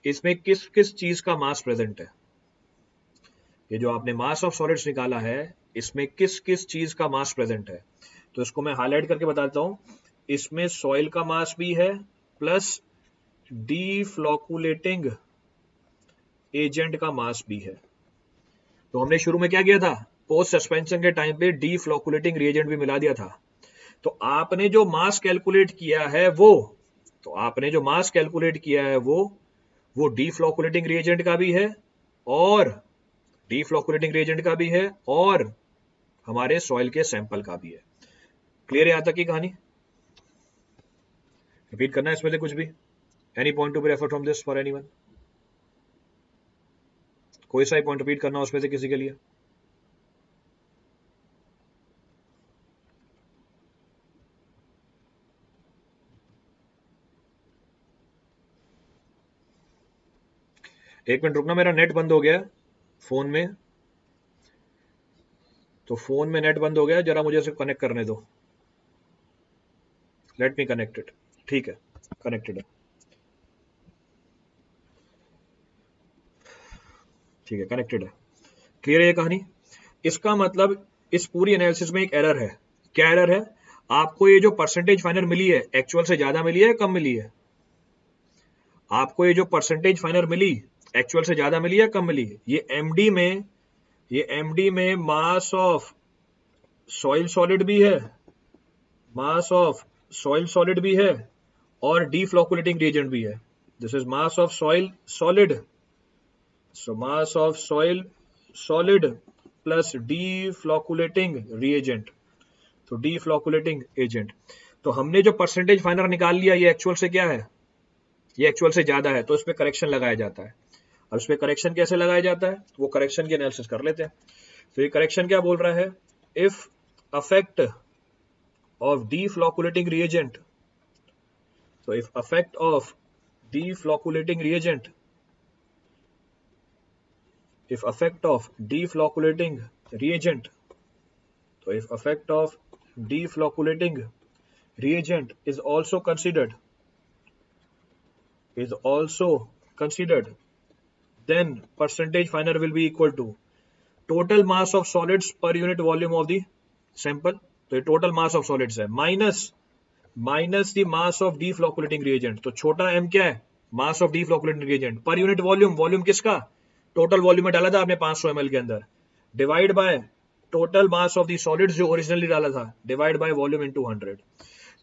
इसमें किस किस चीज का मास प्रेजेंट है. ये जो आपने मास ऑफ सॉलिड्स निकाला है, इसमें किस किस चीज का मास प्रेजेंट है. तो इसको मैं हाईलाइट करके बताता हूं. इसमें सॉइल का मास भी है प्लस डीफ्लोकुलेटिंग एजेंट का मास भी है. तो हमने शुरू में क्या किया था, पोस्ट सस्पेंशन के टाइम पे डीफ्लोकुलेटिंग रिएजेंट भी मिला दिया था. तो आपने जो मास कैलकुलेट किया है वो, तो आपने जो मास कैलकुलेट किया है वो डीफ्लोकुलेटिंग रिएजेंट का भी है, और डीफ्लोकुलेटिंग रिएजेंट का भी है, और हमारे सॉइल के सैंपल का भी है. क्लियर है यहां तक की कहानी. रिपीट करना है इसमें से कुछ भी, any point to be refer from this for anyone. कोई सा ही पॉइंट रिपीट करना उसमें से किसी के लिए. एक मिनट रुकना, मेरा नेट बंद हो गया फोन में, तो फोन में नेट बंद हो गया, जरा मुझे इसे कनेक्ट करने दो. Let me connect it. ठीक है. कनेक्टेड है, ठीक है, कनेक्टेड है। क्लियर है ये कहानी? इसका मतलब इस पूरी एनालिसिस में एक एरर है। क्या एरर है? आपको ये जो परसेंटेज फाइनल मिली है, एक्चुअल से ज्यादा मिली है, कम मिली है? आपको ये जो परसेंटेज फाइनल मिली, एक्चुअल से ज्यादा मिली है, कम मिली है? ये एमडी में मास ऑफ सॉइल सॉलिड भी है, मास ऑफ सॉइल सॉलिड भी है, और डीफ्लोकुलेटिंग रिएजेंट भी है। This is mass of soil solid, so mass of soil solid plus deflocculating reagent, तो डीफ्लोकुलेटिंग एजेंट। तो हमने जो परसेंटेज फाइनल निकाल लिया, ये एक्चुअल से क्या है? ये एक्चुअल से ज्यादा है, तो इस पे करेक्शन लगाया जाता है। अब इस पे करेक्शन कैसे लगाया जाता है, वो करेक्शन की एनालिसिस कर लेते हैं। तो ये करेक्शन क्या बोल रहा है? If affect of deflocculating reagent, so if effect of deflocculating reagent, if effect of deflocculating reagent, so if effect of deflocculating reagent is also considered, then percentage final will be equal to total mass of solids per unit volume of the sample, तो ये total mass of solids है, minus the mass of deflocculating reagent. तो छोटा m क्या है? Mass of deflocculating reagent per unit volume, volume किसका? Total volume में डाला था आपने 500 ml के अंदर, divide by total mass of the solids जो ओरिजिनली डाला था, डिवाइड बाय वॉल्यूम इनटू 100।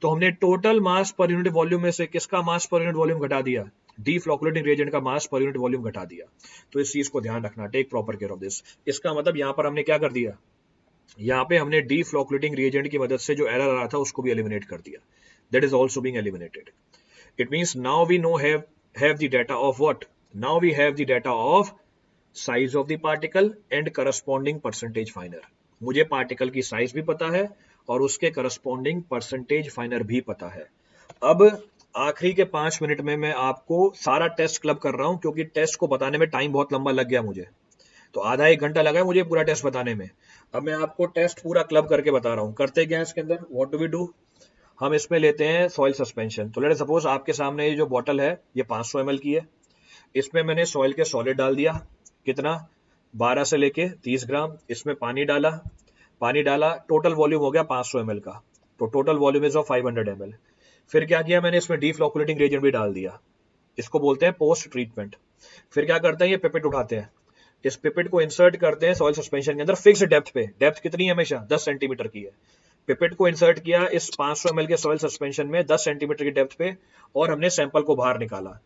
तो हमने टोटल मास पर यूनिट वॉल्यूम में से किसका मास पर यूनिट वॉल्यूम घटा दिया? डीफ्लोकुलेटिंग रिएजेंट का मास पर यूनिट वॉल्यूम घटा दिया। तो इस चीज को ध्यान रखना, take proper care of this. इसका मतलब यहां पर हमने क्या कर दिया, यहाँ पे हमने डीफ्लोकुलेटिंग रिएजेंट की मदद से जो एरर आ रहा था उसको भी एलिमिनेट कर दिया। That is also being eliminated. It means now we no have the data of what, now we have the data of size of the particle and corresponding percentage finer. मुझे particle की size भी पता है और उसके corresponding percentage फाइनर भी पता है। अब आखिरी के 5 मिनट में मैं आपको सारा टेस्ट क्लब कर रहा हूं, क्योंकि टेस्ट को बताने में टाइम बहुत लंबा लग गया मुझे, तो आधा 1 घंटा लगा है मुझे पूरा टेस्ट बताने में। अब मैं आपको टेस्ट पूरा क्लब करके बता रहा हूँ। करते क्या है इसके अंदर, व्हाट डू वी डू, हम इसमें लेते हैं सॉइल सस्पेंशन। तो लेट सपोज आपके सामने ये जो बॉटल है ये 500 ml की है, इसमें मैंने सॉइल के सॉलिड डाल दिया, कितना, 12 से लेके 30 ग्राम। इसमें पानी डाला, टोटल वॉल्यूम हो गया 500 ml का, तो total volume is of 500 ml। फिर क्या किया मैंने, इसमें डीफ्लोकुलेटिंग रिएजेंट भी डाल दिया, इसको बोलते हैं पोस्ट ट्रीटमेंट। फिर क्या करते हैं, ये पिपेट उठाते हैं, इस पिपेट को इंसर्ट करते हैं सॉइल सस्पेंशन के अंदर फिक्स डेप्थ पे। डेप्थ कितनी है, हमेशा 10 सेंटीमीटर की है। पिपेट को इंसर्ट किया इस 500 ml के सॉइल सस्पेंशन में 10 सेंटीमीटर की डेप्थ पे, और हमने सैंपल को बाहर निकाला।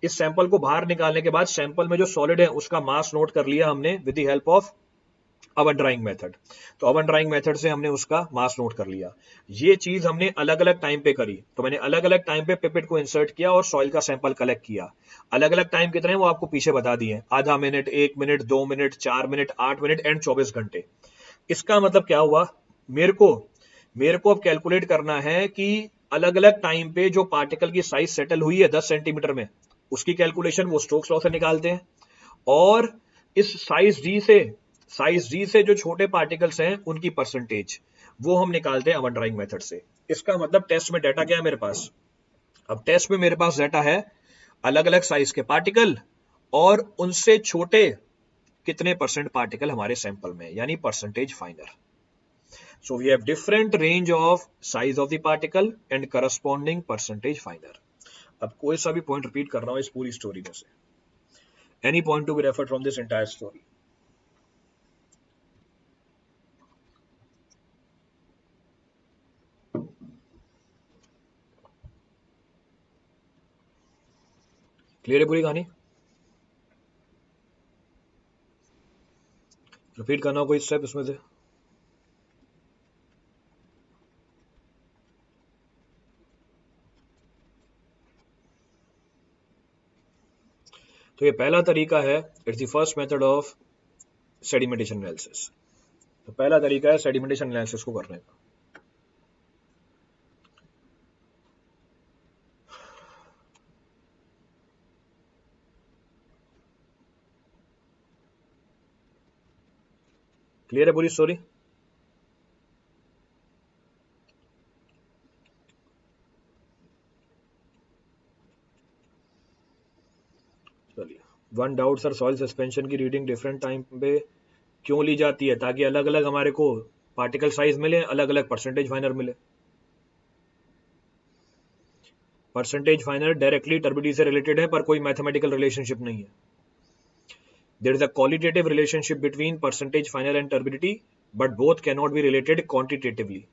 इस सैंपल को बाहर निकालने के बाद सैंपल में जो सॉलिड है उसका मास नोट कर लिया हमने with the help of oven drying method. तो ओवन ड्राइंग मेथड से हमने उसका मास नोट कर लिया। ये चीज हमने अलग अलग टाइम पे करी, तो मैंने अलग अलग टाइम पे पिपेट को इंसर्ट किया और सॉइल का सैंपल कलेक्ट किया। अलग अलग टाइम कितने हैं वो आपको पीछे बता दिए, आधा minute, 1 minute, 2 minute, 4 minute, 8 minute and 24 घंटे। इसका मतलब क्या हुआ, मेरे को मेरे को अब कैलकुलेट करना है कि अलग अलग टाइम पे जो पार्टिकल की साइज सेटल हुई है 10 सेंटीमीटर में, उसकी कैलकुलेशन वो स्टोक्स लॉ से निकालते हैं, और इस साइज डी से जो छोटे पार्टिकल्स हैं उनकी परसेंटेज वो हम निकालते हैं ओवन ड्राइंग मेथड से। इसका मतलब टेस्ट में डाटा क्या है मेरे पास, अब टेस्ट में मेरे पास डाटा है अलग अलग साइज के पार्टिकल और उनसे छोटे कितने परसेंट पार्टिकल हमारे सैंपल में, यानी percentage finer. So we have different range of size of the particle and corresponding percentage finer. अब कोई सा भी पॉइंट रिपीट कर रहा हूं इस पूरी स्टोरी में से, any point to be referred from this entire story. Clear है पूरी कहानी? रिपीट करना हो कोई स्टेप इसमें से? तो ये पहला तरीका है, it's the first method of sedimentation analysis. तो पहला तरीका है सेडिमेंटेशन एनालिसिस को करने का। क्लियर है पूरी स्टोरी? चलिए, one doubt sir, soil suspension की रीडिंग डिफरेंट टाइम पे क्यों ली जाती है? ताकि अलग अलग हमारे को पार्टिकल साइज मिले, अलग अलग परसेंटेज फाइनर मिले। परसेंटेज फाइनर डायरेक्टली टर्बिडिटी से रिलेटेड है, पर कोई मैथमेटिकल रिलेशनशिप नहीं है। There is a qualitative relationship between percentage finer and turbidity, but both can not be related quantitatively,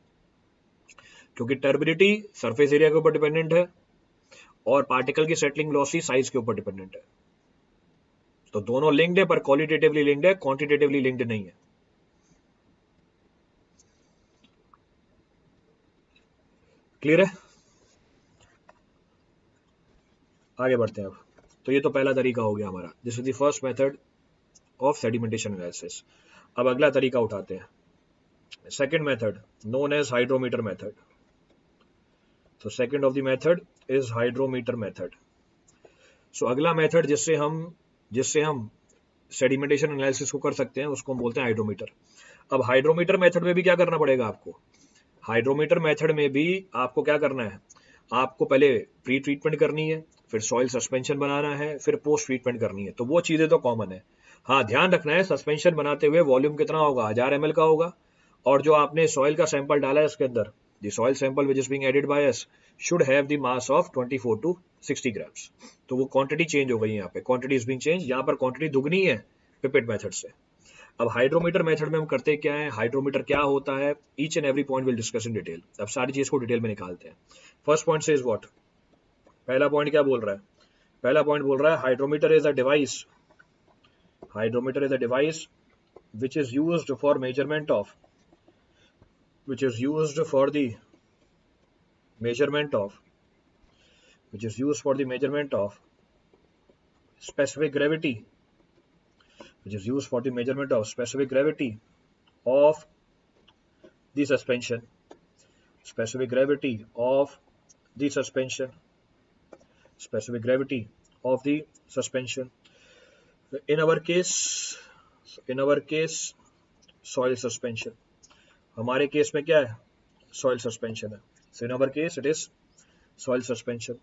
क्योंकि टर्बिडिटी सरफेस एरिया के ऊपर डिपेंडेंट है और पार्टिकल की सेटलिंग वेलोसिटी साइज के ऊपर डिपेंडेंट है। तो दोनों लिंक्ड है, पर क्वालिटेटिवली लिंक्ड है, क्वांटिटेटिवली लिंक्ड नहीं है। क्लियर है? आगे बढ़ते हैं अब। तो ये तो पहला तरीका हो गया हमारा, this is the first method of sedimentation analysis. अब अगला तरीका उठाते हैं, second method known as hydrometer method. तो second of the method is hydrometer method. So अगला मेथड जिससे हम सेडिमेंटेशन एनालिसिस को कर सकते हैं, उसको हम बोलते हैं हाइड्रोमीटर। अब हाइड्रोमीटर मेथड में भी क्या करना पड़ेगा आपको? हाइड्रोमीटर मेथड में भी आपको क्या करना है? आपको पहले प्री ट्रीटमेंट करनी है, फिर सॉइल सस्पेंशन बनाना है, फिर पोस्ट ट्रीटमेंट करनी है। तो वो चीजें तो कॉमन है। हाँ, ध्यान रखना है सस्पेंशन बनाते हुए वॉल्यूम कितना होगा? 1000 ml का होगा, और जो आपने सॉइल का सैंपल डाला है इसके अंदर, the soil sample which is being added by us should have the mass of 24 to 60 grams. तो वो क्वांटिटी चेंज हो गई है, यहाँ पे क्वांटिटी इज बीइंग चेंज, यहाँ पर क्वांटिटी दुगनी है पिपेट मेथड से। अब हाइड्रोमीटर मेथड में हम करते क्या है, हाइड्रोमीटर क्या होता है, each and every point will discuss in detail. अब सारी चीज को डिटेल में निकालते हैं। फर्स्ट पॉइंट से इज व्हाट? पहला पॉइंट क्या बोल रहा है? पहला पॉइंट बोल रहा है hydrometer is a device, hydrometer is a device which is used for measurement of which is used for the measurement of which is used for the measurement of specific gravity, which is used for the measurement of specific gravity of the suspension, specific gravity of the suspension, specific gravity of the suspension. In our case soil suspension, हमारे case में क्या है? soil suspension है। so in our case it is soil suspension।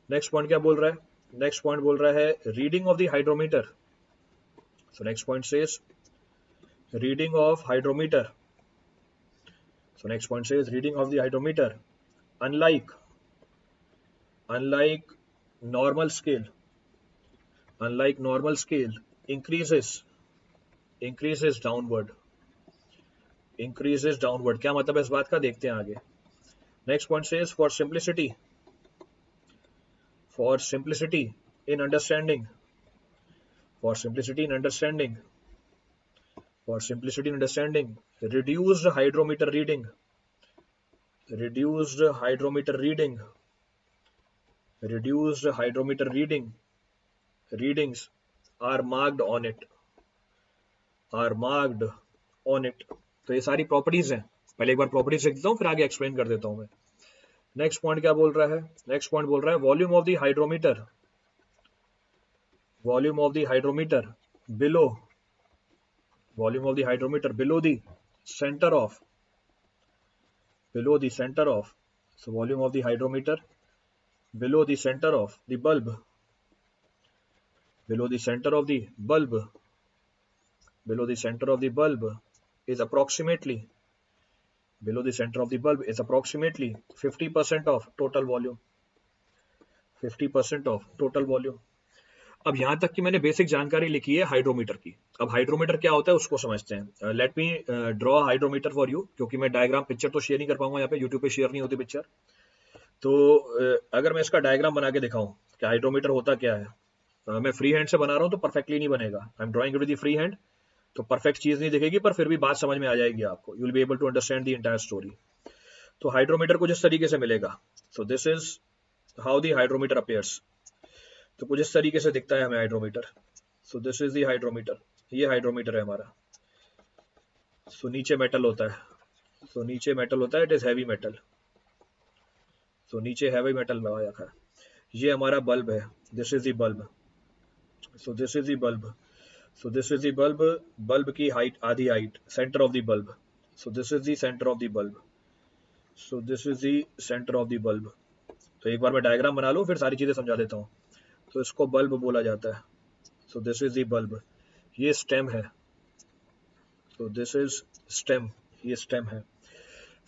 Next point क्या बोल रहा है? Next point बोल रहा है reading of the hydrometer. So next point says reading of hydrometer. So next point says reading of the hydrometer unlike normal scale, unlike normal scale increases downward, क्या मतलब है इस बात का? देखते हैं आगे। Next point says for simplicity in understanding, reduced hydrometer readings are marked on it, तो ये सारी प्रॉपर्टीज हैं। पहले एक बार प्रॉपर्टीज लिख देता हूँ, फिर आगे एक्सप्लेन कर देता हूँ मैं। नेक्स्ट पॉइंट क्या बोल रहा है? नेक्स्ट पॉइंट बोल रहा है volume of the hydrometer below the center of so volume of the hydrometer below the center of the bulb is approximately 50% of total volume, 50% of total volume। अब यहां तक कि मैंने बेसिक जानकारी लिखी है हाइड्रोमीटर की। अब हाइड्रोमीटर क्या होता है उसको समझते हैं। Let me draw hydrometer for you, क्योंकि मैं डायग्राम पिक्चर तो शेयर नहीं कर पाऊंगा, यहाँ पे यूट्यूब पे शेयर नहीं होती पिक्चर। तो अगर मैं इसका डायग्राम बना के दिखाऊं कि हाइड्रोमीटर होता क्या है, मैं फ्री हैंड से बना रहा हूं तो परफेक्टली नहीं बनेगा। I am drawing with the free hand, तो परफेक्ट चीज नहीं दिखेगी, पर फिर भी बात समझ में आ जाएगी आपको। You will be able to understand the entire story. तो हाइड्रोमीटर कुछ इस तरीके से मिलेगा। So this is how the hydrometer appears. तो कुछ इस तरीके से दिखता है हमें hydrometer. So this is the hydrometer, ये हाइड्रोमीटर है हमारा। सो नीचे मेटल होता है, it is heavy metal. So नीचे हैवी मेटल लगा रखा है। ये हमारा बल्ब है, this is the bulb. So this is the bulb, bulb की हाइट, आधी height, centre of the bulb. So this is the centre of the bulb. तो एक बार मैं डायग्राम बना लूं, फिर सारी चीजें समझा देता हूं। तो इसको बल्ब बोला जाता है, सो दिस इज द बल्ब, ये स्टेम है, तो दिस इज स्टेम, ये स्टेम है।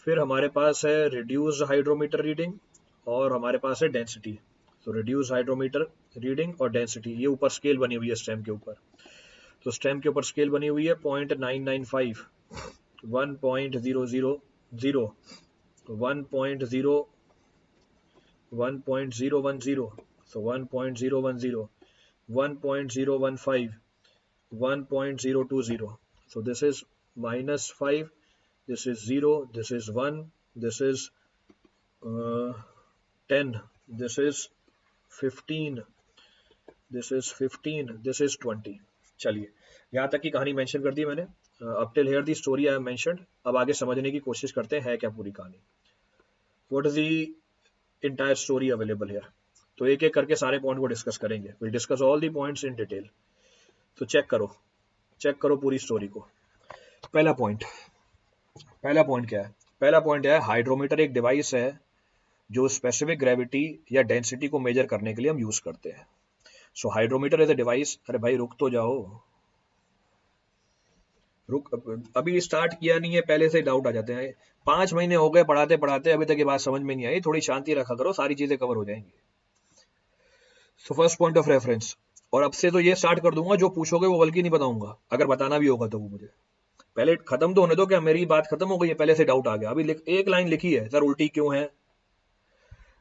फिर हमारे पास है रिड्यूस्ड हाइड्रोमीटर रीडिंग और हमारे पास है डेंसिटी। तो रिड्यूस्ड हाइड्रोमीटर रीडिंग और डेंसिटी, ये ऊपर स्केल बनी हुई है स्टेम के ऊपर। तो स्टेम के ऊपर स्केल बनी हुई है 0.995, 1.000, 1.0, 1.010, so 1.010, 1.015, 1.020. So this is -5, this is 0, this is 1, this is 10, this is 15, this is 15, this is 20. चलिए यहाँ तक की कहानी मेंशन कर दी मैंने। Up till here the story I have mentioned. अब आगे समझने की कोशिश करते हैं है क्या पूरी कहानी। What is the entire story available here. तो एक एक करके सारे पॉइंट को डिस्कस करेंगे। Will discuss all the points in detail. तो चेक करो पूरी स्टोरी को। पहला पॉइंट क्या है? पहला पॉइंट है हाइड्रोमीटर एक डिवाइस है जो स्पेसिफिक ग्रेविटी या डेंसिटी को मेजर करने के लिए हम यूज करते हैं। सो हाइड्रोमीटर इज अ डिवाइस। अरे भाई रुक तो जाओ, अभी स्टार्ट किया नहीं है, पहले से डाउट आ जाते हैं। 5 महीने हो गए पढ़ाते पढ़ाते, अभी तक ये बात समझ में नहीं आई। थोड़ी शांति रखा करो, सारी चीजें कवर हो जाएंगी। So first point of reference, और अब से तो ये स्टार्ट कर दूंगा, जो पूछोगे वो बल्कि नहीं बताऊंगा, अगर बताना भी होगा तो वो मुझे पहले खत्म तो होने दो। क्या मेरी बात खत्म हो गई है? पहले से डाउट आ गया, अभी एक लाइन लिखी है सर, उल्टी क्यों है?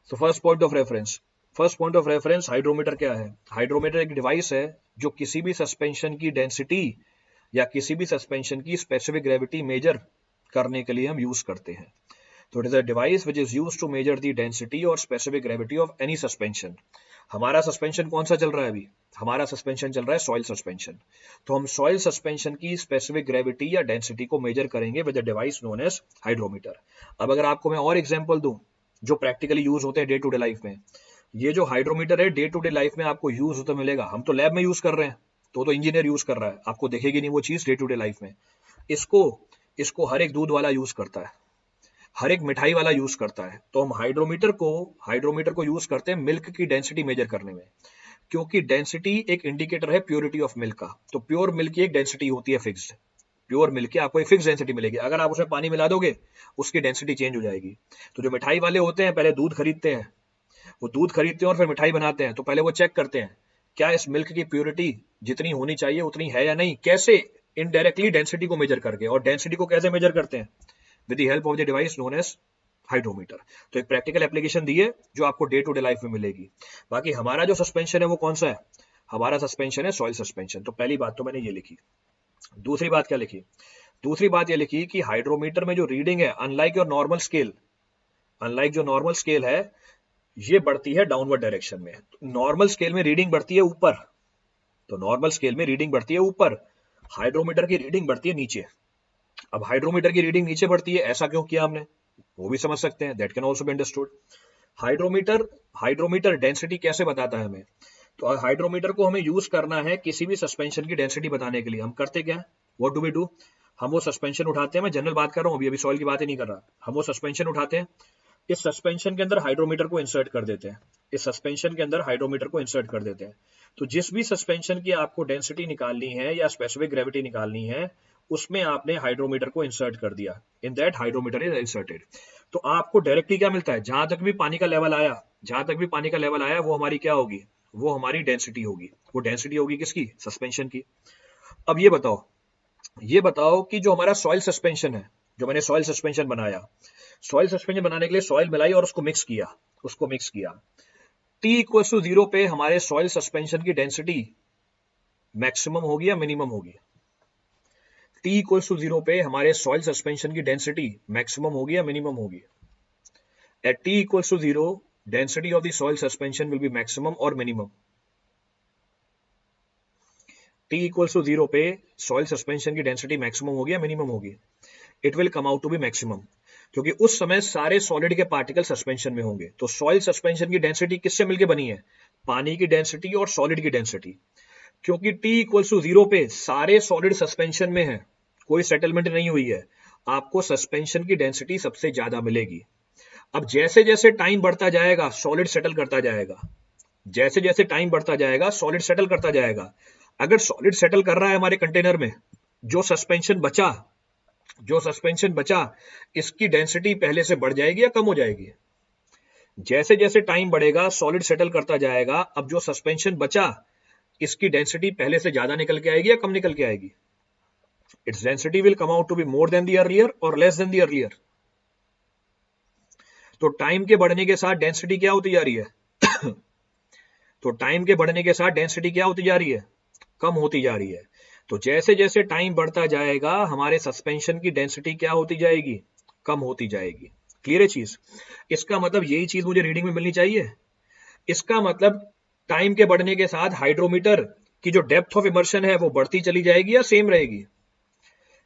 So first point of reference, hydrometer क्या है? हाइड्रोमीटर एक डिवाइस है जो किसी भी सस्पेंशन की डेंसिटी या किसी भी सस्पेंशन की स्पेसिफिक ग्रेविटी मेजर करने के लिए हम यूज करते हैं। तो it is a device which is used to measure the density और specific gravity of any suspension. हमारा सस्पेंशन कौन सा चल रहा है अभी? हमारा सस्पेंशन चल रहा है सॉइल सस्पेंशन। तो हम सॉइल सस्पेंशन की स्पेसिफिक ग्रेविटी या डेंसिटी को मेजर करेंगे with the device known as hydrometer. अब अगर आपको मैं और एग्जांपल दूं जो प्रैक्टिकली यूज होते हैं डे टू डे लाइफ में, ये जो हाइड्रोमीटर है डे टू डे लाइफ में आपको यूज होता मिलेगा। हम तो लैब में यूज कर रहे हैं, तो इंजीनियर यूज कर रहा है, आपको दिखेगी नहीं वो चीज डे टू डे लाइफ में। इसको हर एक दूध वाला यूज करता है, हर एक मिठाई वाला यूज करता है। तो हम हाइड्रोमीटर को यूज करते हैं मिल्क की डेंसिटी मेजर करने में, क्योंकि डेंसिटी एक इंडिकेटर है प्योरिटी ऑफ मिल्क का। तो प्योर मिल्क की एक डेंसिटी होती है फिक्स्ड, प्योर मिल्क की आपको एक फिक्स डेंसिटी मिलेगी। अगर आप उसमें पानी मिला दोगे उसकी डेंसिटी चेंज हो जाएगी। तो जो मिठाई वाले होते हैं पहले दूध खरीदते हैं, वो दूध खरीदते हैं और फिर मिठाई बनाते हैं। तो पहले वो चेक करते हैं क्या इस मिल्क की प्योरिटी जितनी होनी चाहिए उतनी है या नहीं। कैसे? इनडायरेक्टली डेंसिटी को मेजर करके। और डेंसिटी को कैसे मेजर करते हैं? With the help of the device known as hydrometer. तो एक प्रैक्टिकल एप्लीकेशन दी है जो आपको डे टू डे लाइफ में मिलेगी। बाकी हमारा जो सस्पेंशन है वो कौन सा है? हमारा सस्पेंशन है सॉइल सस्पेंशन। तो पहली बात तो मैंने ये लिखी। दूसरी बात क्या लिखी? दूसरी बात ये लिखी कि हाइड्रोमीटर में जो रीडिंग है, unlike your normal scale, unlike जो नॉर्मल स्केल है, ये बढ़ती है डाउनवर्ड डायरेक्शन में। नॉर्मल स्केल में रीडिंग बढ़ती है ऊपर, तो नॉर्मल स्केल में रीडिंग बढ़ती है ऊपर, हाइड्रोमीटर की रीडिंग बढ़ती है नीचे। अब हाइड्रोमीटर की रीडिंग नीचे बढ़ती है, ऐसा क्यों किया हमने? वो भी समझ सकते हैं, that can also be understood. Hydrometer density कैसे बताता है हमें? तो हाइड्रोमीटर को हमें यूज करना है किसी भी सस्पेंशन की डेंसिटी बताने के लिए। हम करते क्या? What do we do? हम वो सस्पेंशन उठाते हैं, मैं जनरल बात कर रहा हूं, अभी सॉइल की बात ही नहीं कर रहा। हम वो सस्पेंशन उठाते हैं, इस सस्पेंशन के अंदर हाइड्रोमीटर को इंसर्ट कर देते हैं, इस सस्पेंशन के अंदर हाइड्रोमीटर को इंसर्ट कर देते हैं। तो जिस भी सस्पेंशन की आपको डेंसिटी निकालनी है या स्पेसिफिक ग्रेविटी निकालनी है, उसमें आपने हाइड्रोमीटर को इंसर्ट कर दिया। In that hydrometer is inserted. तो आपको डायरेक्टली क्या मिलता है? जहां तक भी पानी का लेवल आया, वो हमारी क्या होगी? वो हमारी डेंसिटी होगी। वो डेंसिटी होगी किसकी? सस्पेंशन की। अब ये बताओ कि जो हमारा सॉइल सस्पेंशन है, जो मैंने सॉइल सस्पेंशन बनाया, सॉइल सस्पेंशन बनाने के लिए सॉइल मिलाई और उसको मिक्स किया। T इक्वल टू 0 पे हमारे सॉइल सस्पेंशन की डेंसिटी मैक्सिमम होगी या मिनिमम होगी? T इक्वल टू 0 पे हमारे सॉइल सस्पेंशन की डेंसिटी मैक्सिमम होगी या मिनिमम होगी? At T equal to 0, density of the soil suspension will be maximum or minimum? T equals to 0 पे soil suspension की density maximum होगी या minimum होगी? It will come out to be maximum, क्योंकि उस समय सारे सॉलिड के पार्टिकल सस्पेंशन में होंगे। तो सॉइल सस्पेंशन की डेंसिटी किससे मिलकर बनी है? पानी की डेंसिटी और सॉलिड की डेंसिटी। क्योंकि T इक्वल टू 0 पे सारे सॉलिड सस्पेंशन में है, कोई सेटलमेंट नहीं हुई है, आपको सस्पेंशन की डेंसिटी सबसे ज्यादा मिलेगी। अब जैसे जैसे टाइम बढ़ता जाएगा सॉलिड सेटल करता जाएगा, जैसे जैसे टाइम बढ़ता जाएगा सॉलिड सेटल करता जाएगा। अगर सॉलिड सेटल कर रहा है हमारे कंटेनर में, जो सस्पेंशन बचा इसकी डेंसिटी पहले से बढ़ जाएगी या कम हो जाएगी? जैसे जैसे टाइम बढ़ेगा सॉलिड सेटल करता जाएगा, अब जो सस्पेंशन बचा इसकी डेंसिटी पहले से ज्यादा निकल के आएगी या कम निकल के आएगी? Its density will come out to be more than the earlier और लेस देन द अर्लियर। तो टाइम के बढ़ने के साथ डेंसिटी क्या होती जा रही है? तो टाइम के बढ़ने के साथ डेंसिटी क्या होती जा रही है? कम होती जा रही है। तो जैसे जैसे टाइम बढ़ता जाएगा हमारे सस्पेंशन की डेंसिटी क्या होती जाएगी? कम होती जाएगी। क्लियर है चीज? इसका मतलब यही चीज मुझे रीडिंग में मिलनी चाहिए। इसका मतलब टाइम के बढ़ने के साथ हाइड्रोमीटर की जो डेप्थ ऑफ इमर्शन है वो बढ़ती चली जाएगी या सेम रहेगी?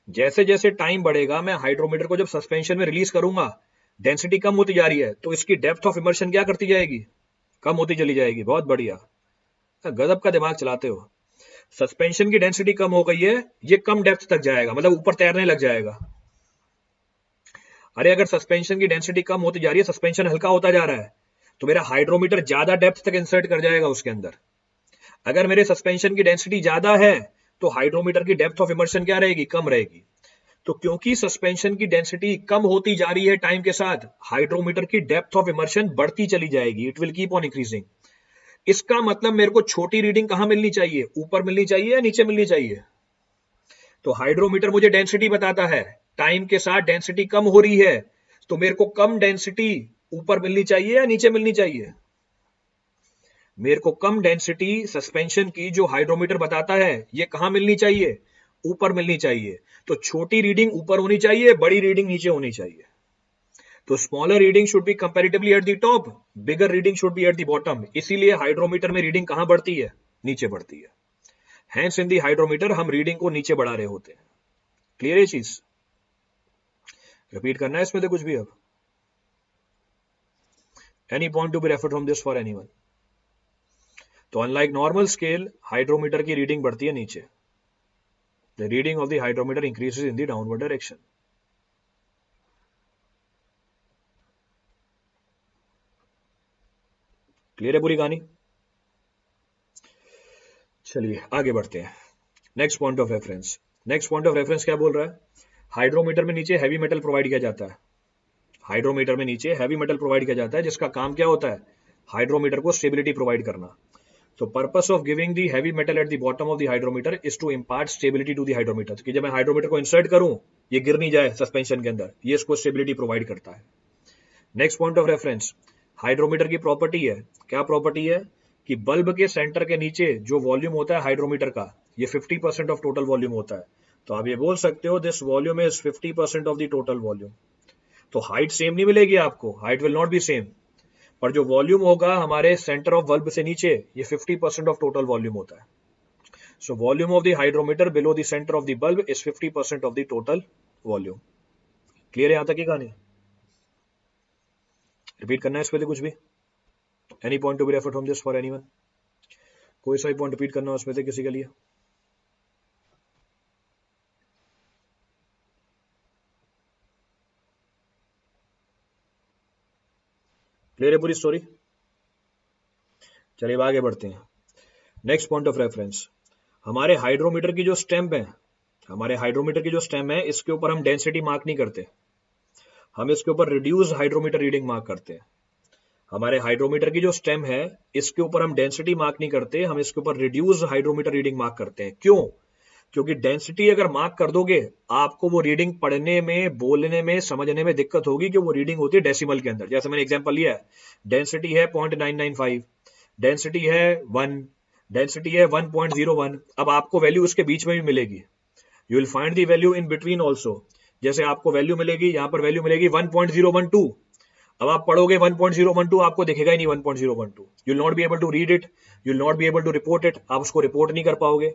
जैसे जैसे टाइम बढ़ेगा मैं हाइड्रोमीटर को जब सस्पेंशन में रिलीज करूंगा, डेंसिटी कम होती जा रही है, तो इसकी डेप्थ ऑफ इमर्शन क्या करती जाएगी? कम होती चली जाएगी। बहुत बढ़िया, गजब का दिमाग चलाते हो। सस्पेंशन की डेंसिटी कम हो गई है, ये कम डेप्थ तक जाएगा, मतलब ऊपर तैरने लग जाएगा। अरे अगर सस्पेंशन की डेंसिटी कम होती जा रही है, सस्पेंशन हल्का होता जा रहा है, तो मेरा हाइड्रोमीटर ज्यादा डेप्थ तक इंसर्ट कर जाएगा उसके अंदर। अगर मेरे सस्पेंशन की डेंसिटी ज्यादा है तो हाइड्रोमीटर की डेप्थ ऑफ इमर्शन क्या रहेगी? कम रहेगी। तो क्योंकि सस्पेंशन की डेंसिटी कम होती जा रही है टाइम के साथ, हाइड्रोमीटर की डेप्थ ऑफ इमर्शन बढ़ती चली जाएगी। It will keep on increasing. इसका मतलब मेरे को छोटी रीडिंग कहां मिलनी चाहिए? ऊपर मिलनी चाहिए या नीचे मिलनी चाहिए? तो हाइड्रोमीटर मुझे डेंसिटी बताता है, टाइम के साथ डेंसिटी कम हो रही है, तो मेरे को कम डेंसिटी ऊपर मिलनी चाहिए या नीचे मिलनी चाहिए? मेरे को कम डेंसिटी सस्पेंशन की जो हाइड्रोमीटर बताता है ये कहां मिलनी चाहिए? ऊपर मिलनी चाहिए। तो छोटी रीडिंग ऊपर होनी चाहिए, बड़ी रीडिंग नीचे होनी चाहिए। तो smaller reading should be comparatively at the top, bigger reading should be eight the bottom. इसीलिए हाइड्रोमीटर में रीडिंग कहां बढ़ती है? नीचे बढ़ती है। हैंस इन द हाइड्रोमीटर हम रीडिंग को नीचे बढ़ा रहे होते हैं। क्लियर है चीज? रिपीट करना है इसमें से कुछ भी? अब any point to be refer from this for anyone? तो अनलाइक नॉर्मल स्केल, हाइड्रोमीटर की रीडिंग बढ़ती है नीचे। The reading of the hydrometer increases in the downward direction. Clear है पूरी कहानी? चलिए आगे बढ़ते हैं। Next point of reference. Next point of reference क्या बोल रहा है? हाइड्रोमीटर में नीचे हैवी मेटल प्रोवाइड किया जाता है। हाइड्रोमीटर में नीचे हैवी मेटल प्रोवाइड किया जाता है, जिसका काम क्या होता है? हाइड्रोमीटर को स्टेबिलिटी प्रोवाइड करना। तो purpose of giving the heavy metal at the bottom of the hydrometer is to impart stability to the hydrometer, कि जब मैं हाइड्रोमीटर को इंसर्ट करूं ये गिर नहीं जाए सस्पेंशन के अंदर, ये इसको स्टेबिलिटी प्रोवाइड करता है। Next point of reference, hydrometer की प्रॉपर्टी है, क्या प्रॉपर्टी है? कि बल्ब के सेंटर के नीचे जो वॉल्यूम होता है हाइड्रोमीटर का, ये 50% ऑफ टोटल वॉल्यूम होता है। तो आप ये बोल सकते हो this volume is 50% of the total volume. तो हाइट सेम नहीं मिलेगी आपको, height will not B same, पर जो वॉल्यूम होगा हमारे सेंटर ऑफ बल्ब से नीचे, ये 50% ऑफ टोटल वॉल्यूम होता है। So volume of the hydrometer below the centre of the bulb is 50% of the total volume. Clear है यहां तक की कहानी? रिपीट करना है इस पे कुछ भी? Any point to be refer from this for anyone? कोई सा भी पॉइंट रिपीट करना उसमें से किसी के लिए? क्लियर है पूरी स्टोरी? चलिए आगे बढ़ते हैं। नेक्स्ट पॉइंट ऑफ रेफरेंस, हमारे हाइड्रोमीटर की जो स्टेम है, हमारे हाइड्रोमीटर की जो स्टेम है, इसके ऊपर हम डेंसिटी मार्क नहीं करते, हम इसके ऊपर रिड्यूस हाइड्रोमीटर रीडिंग मार्क करते हैं। हमारे हाइड्रोमीटर की जो स्टेम है इसके ऊपर हम डेंसिटी मार्क नहीं करते, हम इसके ऊपर रिड्यूस हाइड्रोमीटर रीडिंग मार्क करते हैं। क्यों? क्योंकि डेंसिटी अगर मार्क कर दोगे आपको वो रीडिंग पढ़ने में, बोलने में, समझने में दिक्कत होगी कि वो रीडिंग होती है डेसिमल के अंदर। जैसे मैंने एग्जांपल लिया है, डेंसिटी है 0.995, डेंसिटी है 1, डेंसिटी है 1.01। अब आपको वैल्यू उसके बीच में भी मिलेगी, you will find the value in between also. जैसे आपको वैल्यू मिलेगी, यहां पर वैल्यू मिलेगी 1.012, अब आप पढ़ोगे 1.012, आपको दिखेगा ही नहीं 1.012, you will not be able to read it, you will not be able to report it, आप उसको रिपोर्ट नहीं कर पाओगे।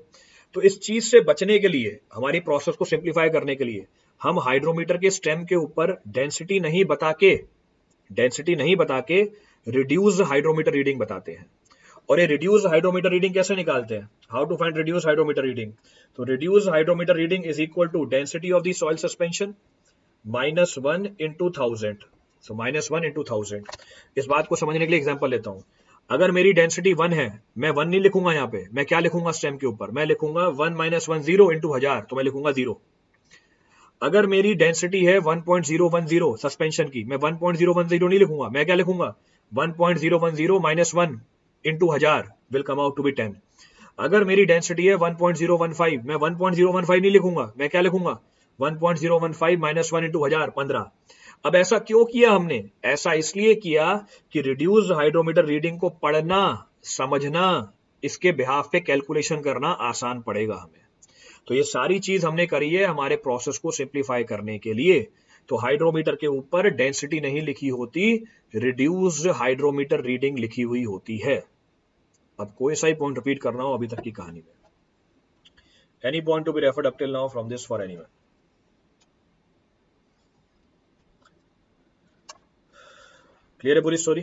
तो इस चीज से बचने के लिए, हमारी प्रोसेस को सिंप्लीफाई करने के लिए, हम हाइड्रोमीटर के स्टेम के ऊपर डेंसिटी नहीं बता के रिड्यूस हाइड्रोमीटर रीडिंग बताते हैं। और ये रिड्यूस हाइड्रोमीटर रीडिंग कैसे निकालते हैं? How to find reduce hydrometer reading? तो reduce hydrometer reading is equal to density of the soil suspension -1 into 1000। So -1 into 1000। इस बात को समझने के लिए एग्जांपल लेता हूं। अगर मेरी डेंसिटी 1 है, मैं 1 नहीं लिखूंगा यहाँ पे, मैं क्या लिखूंगा स्टेम के ऊपर, मैं लिखूंगा 1 माइनस 1 0 इंटू 1000, तो मैं लिखूंगा 0। अगर मेरी डेंसिटी है 1.010 सस्पेंशन की, मैं 1.010 नहीं लिखूंगा, मैं क्या लिखूंगा 1.010 minus 1 into 1000 will come out to be 10। अगर मेरी डेंसिटी है 1.015, मैं 1.015 नहीं लिखूंगा, मैं क्या लिखूंगा 1.015 माइनस 1 इंटू 1000 15। अब ऐसा क्यों किया हमने, ऐसा इसलिए किया कि रिड्यूस्ड हाइड्रोमीटर रीडिंग को पढ़ना, समझना, इसके बिहाफ पे कैलकुलेशन करना आसान पड़ेगा हमें। तो ये सारी चीज हमने करी है हमारे प्रोसेस को सिंप्लीफाई करने के लिए। तो हाइड्रोमीटर के ऊपर डेंसिटी नहीं लिखी होती, रिड्यूस्ड हाइड्रोमीटर रीडिंग लिखी हुई होती है। अब कोई सा ही पॉइंट रिपीट करना हो अभी तक की कहानी में, any point to be referred up till now from this for anyone. Clear है पूरी स्टोरी?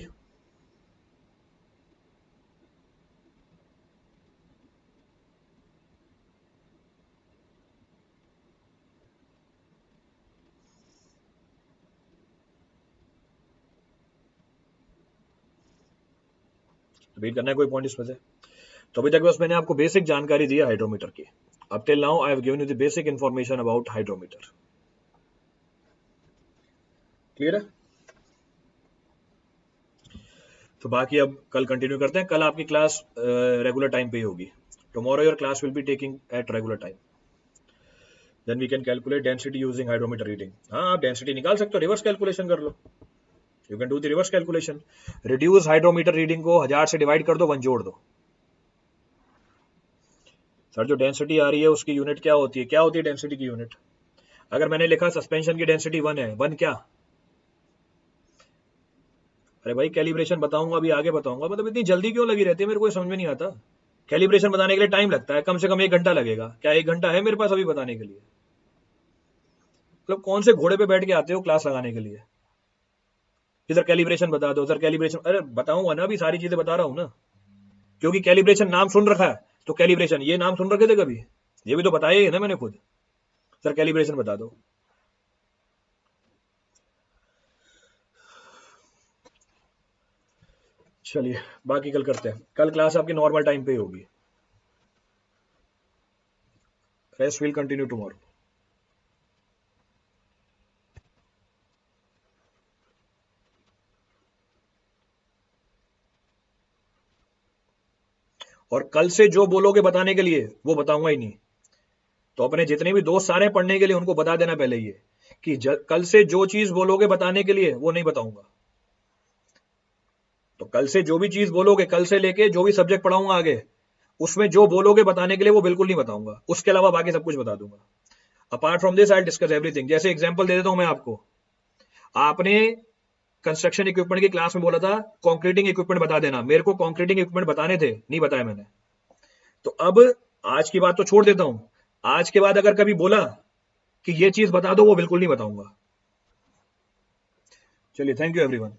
रिपीट करना है कोई पॉइंट इसमें से? तो अभी तक बस मैंने आपको बेसिक जानकारी दी है हाइड्रोमीटर की। अब till now I have given you the basic information about hydrometer. Clear है? तो बाकी अब कल कंटिन्यू करते हैं। कल आपकी क्लास रेगुलर टाइम पे ही होगी। Tomorrow your class will be taking at regular time, then we can calculate density using hydrometer reading. हाँ, आप डेंसिटी निकाल सकते हो, रिवर्स कैलकुलेशन कर लो, you can do the reverse calculation. Reduce hydrometer reading को 1000 से डिवाइड कर दो, 1 जोड़ दो। सर जो डेंसिटी आ रही है उसकी यूनिट क्या होती है, क्या होती है डेंसिटी की यूनिट? अगर मैंने लिखा सस्पेंशन की डेंसिटी 1 है, 1 क्या? अरे भाई कैलिब्रेशन बताऊंगा, अभी आगे बताऊंगा, मतलब इतनी जल्दी क्यों लगी रहती है, मेरे को समझ में नहीं आता। कैलिब्रेशन बताने के लिए टाइम लगता है, कम से कम 1 घंटा लगेगा। क्या 1 घंटा है मेरे पास अभी बताने के लिए? मतलब कौन से घोड़े पे बैठ के आते हो क्लास लगाने के लिए? इधर कैलिब्रेशन बता दो, उधर कैलिब्रेशन, अरे बताऊंगा ना, अभी सारी चीजें बता रहा हूं ना। क्योंकि कैलिब्रेशन नाम सुन रखा है, तो कैलिब्रेशन ये नाम सुन रखे थे कभी? ये भी तो बताया ही है ना मैंने खुद। सर कैलिब्रेशन बता दो। चलिए बाकी कल करते हैं, कल क्लास आपकी नॉर्मल टाइम पे ही होगी। Rest will continue tomorrow. और कल से जो बोलोगे बताने के लिए वो बताऊंगा ही नहीं। तो अपने जितने भी दोस्त सारे पढ़ने के लिए उनको बता देना पहले ये कि कल से जो चीज बोलोगे बताने के लिए वो नहीं बताऊंगा। तो कल से जो भी चीज बोलोगे, कल से लेके जो भी सब्जेक्ट पढ़ाऊंगा आगे, उसमें जो बोलोगे बताने के लिए वो बिल्कुल नहीं बताऊंगा, उसके अलावा बाकी सब कुछ बता दूंगा। Apart from this I discuss everything. जैसे एग्जांपल दे देता हूं मैं आपको, आपने कंस्ट्रक्शन इक्विपमेंट की क्लास में बोला था कंक्रीटिंग इक्विपमेंट बता देना, मेरे को कंक्रीटिंग इक्विपमेंट बताने थे, नहीं बताया मैंने। तो अब आज की बात तो छोड़ देता हूं, आज के बाद अगर कभी बोला कि ये चीज बता दो, वो बिल्कुल नहीं बताऊंगा। चलिए, थैंक यू एवरीवन।